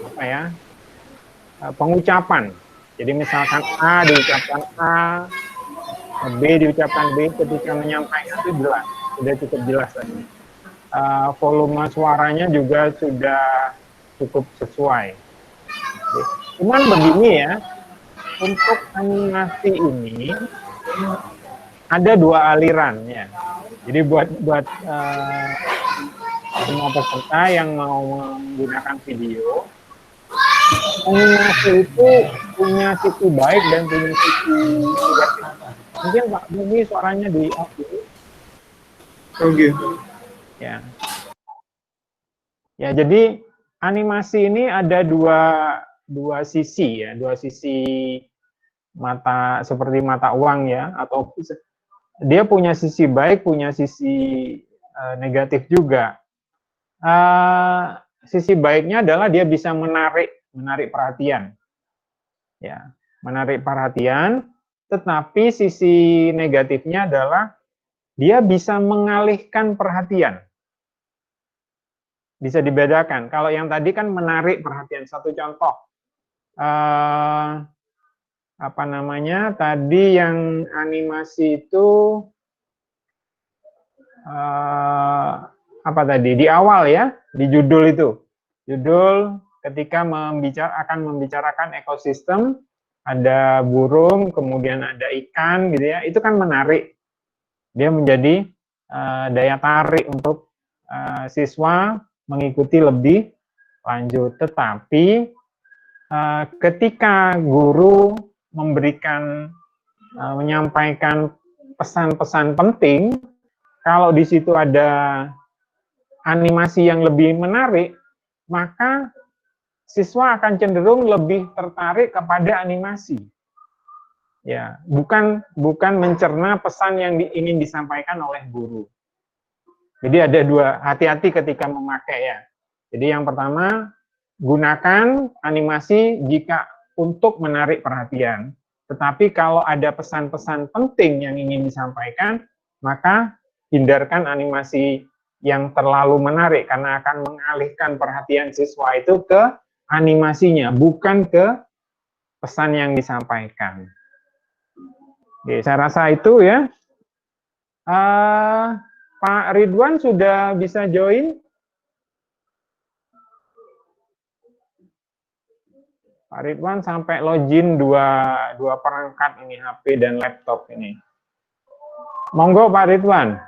apa ya? Pengucapan. Jadi misalkan A diucapkan A, B diucapkan B, ketika menyampaikan itu jelas, sudah cukup jelas tadi. Volume suaranya juga sudah cukup sesuai. Cuman begini ya, untuk animasi ini ada 2 aliran ya. Jadi buat semua peserta yang mau menggunakan video, animasi itu punya sisi baik dan punya sisi negatif. Mungkin Pak Bumi suaranya di off dulu. Oke. Ya. Ya, jadi animasi ini ada dua sisi ya, 2 sisi mata, seperti mata uang ya, atau dia punya sisi baik, punya sisi negatif juga. Sisi baiknya adalah dia bisa menarik perhatian, ya, menarik perhatian. Tetapi sisi negatifnya adalah dia bisa mengalihkan perhatian. Bisa dibedakan. Kalau yang tadi kan menarik perhatian. Satu contoh, apa namanya? Tadi yang animasi itu apa tadi? Di awal ya, di judul itu. Judul ketika akan membicarakan ekosistem, ada burung, kemudian ada ikan gitu ya. Itu kan menarik. Dia menjadi daya tarik untuk siswa mengikuti lebih lanjut. Tetapi ketika guru menyampaikan pesan-pesan penting, kalau di situ ada animasi yang lebih menarik, maka siswa akan cenderung lebih tertarik kepada animasi. Ya, bukan mencerna pesan yang ingin disampaikan oleh guru. Jadi ada 2, hati-hati ketika memakai ya. Jadi yang pertama, gunakan animasi jika untuk menarik perhatian. Tetapi kalau ada pesan-pesan penting yang ingin disampaikan, maka hindarkan animasi yang terlalu menarik, karena akan mengalihkan perhatian siswa itu ke animasinya, bukan ke pesan yang disampaikan. Oke, saya rasa itu ya. Pak Ridwan sudah bisa join? Pak Ridwan sampai login dua perangkat ini, HP dan laptop ini. Monggo Pak Ridwan.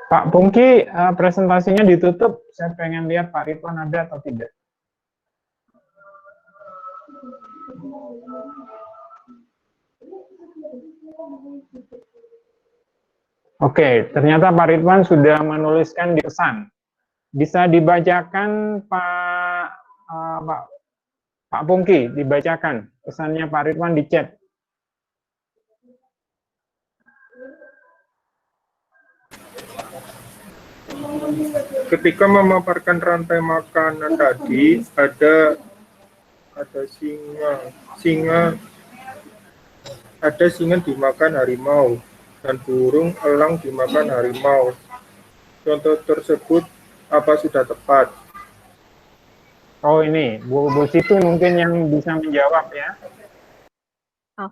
Pak Pungki, presentasinya ditutup. Saya pengen lihat Pak Ridwan ada atau tidak. Oke, ternyata Pak Ridwan sudah menuliskan di pesan. Bisa dibacakan Pak Pungki, dibacakan pesannya Pak Ridwan di chat. Ketika memaparkan rantai makanan tadi, ada singa dimakan harimau dan burung elang dimakan harimau. Contoh tersebut apa sudah tepat? Oh ini, Bu Situ mungkin yang bisa menjawab ya. Oh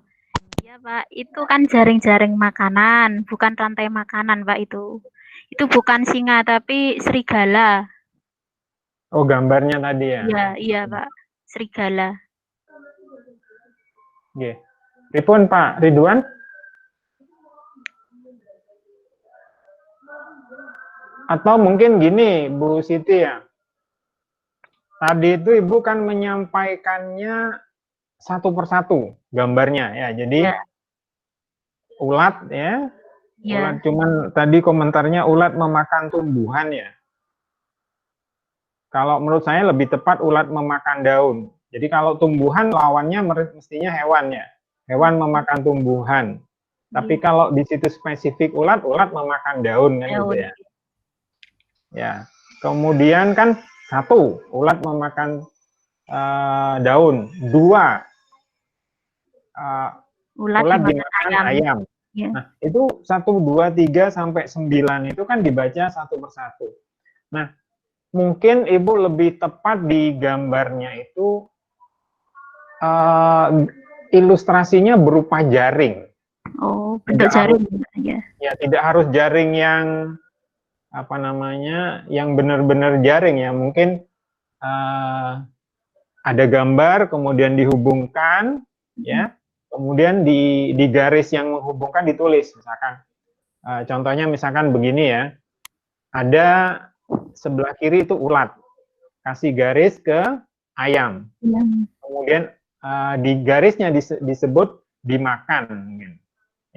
iya Pak, itu kan jaring-jaring makanan, bukan rantai makanan Pak itu. Itu bukan singa tapi serigala. Oh gambarnya tadi ya? Iya, iya Pak, serigala. Oke. Pripun Pak Ridwan? Atau mungkin gini Bu Siti ya. Tadi itu Ibu kan menyampaikannya satu persatu gambarnya ya. Jadi ulat ya. Ulat, cuman tadi komentarnya ulat memakan tumbuhan ya. Kalau menurut saya lebih tepat ulat memakan daun. Jadi kalau tumbuhan lawannya mestinya hewan ya. Hewan memakan tumbuhan. Tapi kalau di situ spesifik ulat memakan daun kan gitu ya. Ya. Kemudian kan satu, ulat memakan daun. Dua, ulat dimakan ayam. Ya. Nah, itu 1, 2, 3, sampai 9 itu kan dibaca satu persatu. Nah, mungkin Ibu lebih tepat di gambarnya itu ilustrasinya berupa jaring. Oh, bentuk jaring ya. Ya, tidak harus jaring yang apa namanya, yang benar-benar jaring ya. Mungkin ada gambar kemudian dihubungkan ya. Kemudian di garis yang menghubungkan ditulis, misalkan, contohnya misalkan begini ya, ada sebelah kiri itu ulat, kasih garis ke ayam, kemudian di garisnya disebut dimakan,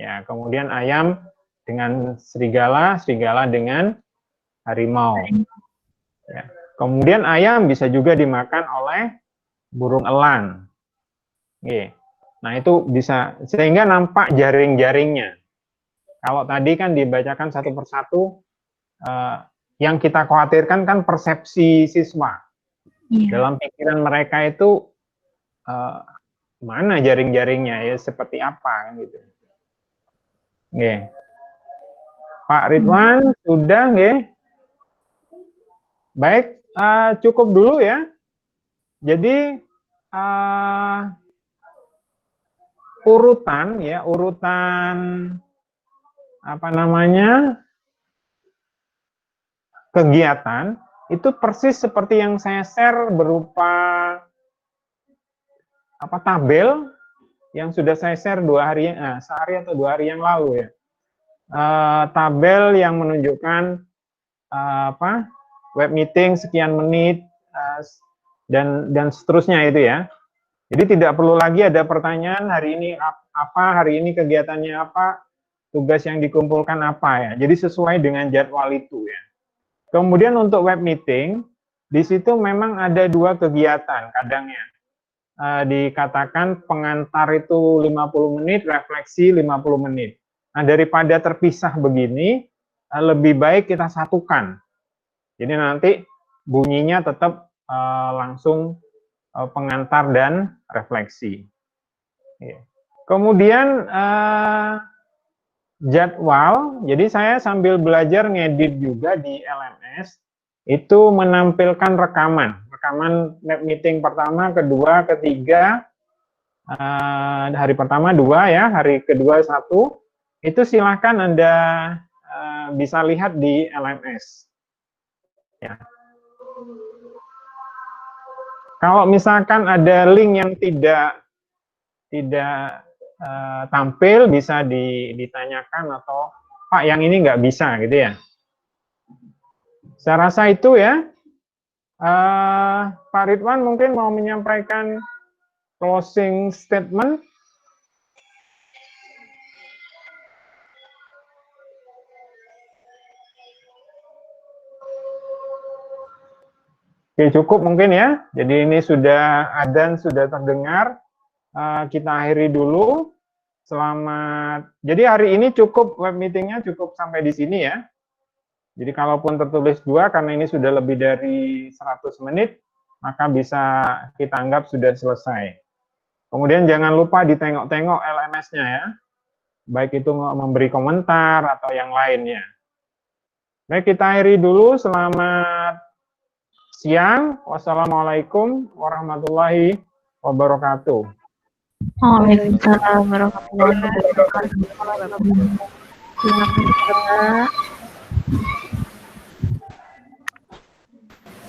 ya, kemudian ayam dengan serigala, serigala dengan harimau, ya. Kemudian ayam bisa juga dimakan oleh burung elang, oke. Nah, itu bisa, sehingga nampak jaring-jaringnya. Kalau tadi kan dibacakan satu persatu, yang kita khawatirkan kan persepsi siswa. Dalam pikiran mereka itu, mana jaring-jaringnya, ya seperti apa, kan gitu. Oke. Pak Ridwan, sudah, nggih? Baik, cukup dulu ya. Jadi, urutan ya, urutan apa namanya, kegiatan itu persis seperti yang saya share berupa apa, tabel yang sudah saya share sehari atau 2 hari yang lalu ya. Tabel yang menunjukkan apa, web meeting sekian menit dan seterusnya itu ya. Jadi tidak perlu lagi ada pertanyaan hari ini apa, hari ini kegiatannya apa, tugas yang dikumpulkan apa ya. Jadi sesuai dengan jadwal itu ya. Kemudian untuk web meeting, di situ memang ada 2 kegiatan kadangnya. Dikatakan pengantar itu 50 menit, refleksi 50 menit. Nah, daripada terpisah begini, lebih baik kita satukan. Jadi nanti bunyinya tetap langsung pengantar dan refleksi. Kemudian jadwal, jadi saya sambil belajar ngedit juga di LMS, itu menampilkan rekaman web meeting pertama, kedua, ketiga, hari pertama 2 ya, hari kedua 1, itu silakan Anda bisa lihat di LMS. Ya. Kalau misalkan ada link yang tidak tampil, bisa ditanyakan atau Pak yang ini nggak bisa gitu ya. Saya rasa itu ya. Pak Ridwan mungkin mau menyampaikan closing statement. Oke, cukup mungkin ya. Jadi ini sudah adzan, sudah terdengar. Kita akhiri dulu. Selamat. Jadi hari ini cukup, web meetingnya cukup sampai di sini ya. Jadi kalaupun tertulis 2, karena ini sudah lebih dari 100 menit, maka bisa kita anggap sudah selesai. Kemudian jangan lupa ditengok-tengok LMS-nya ya. Baik itu memberi komentar atau yang lainnya. Baik, kita akhiri dulu. Selamat siang. Wassalamualaikum warahmatullahi wabarakatuh. Waalaikumsalam warahmatullahi wabarakatuh.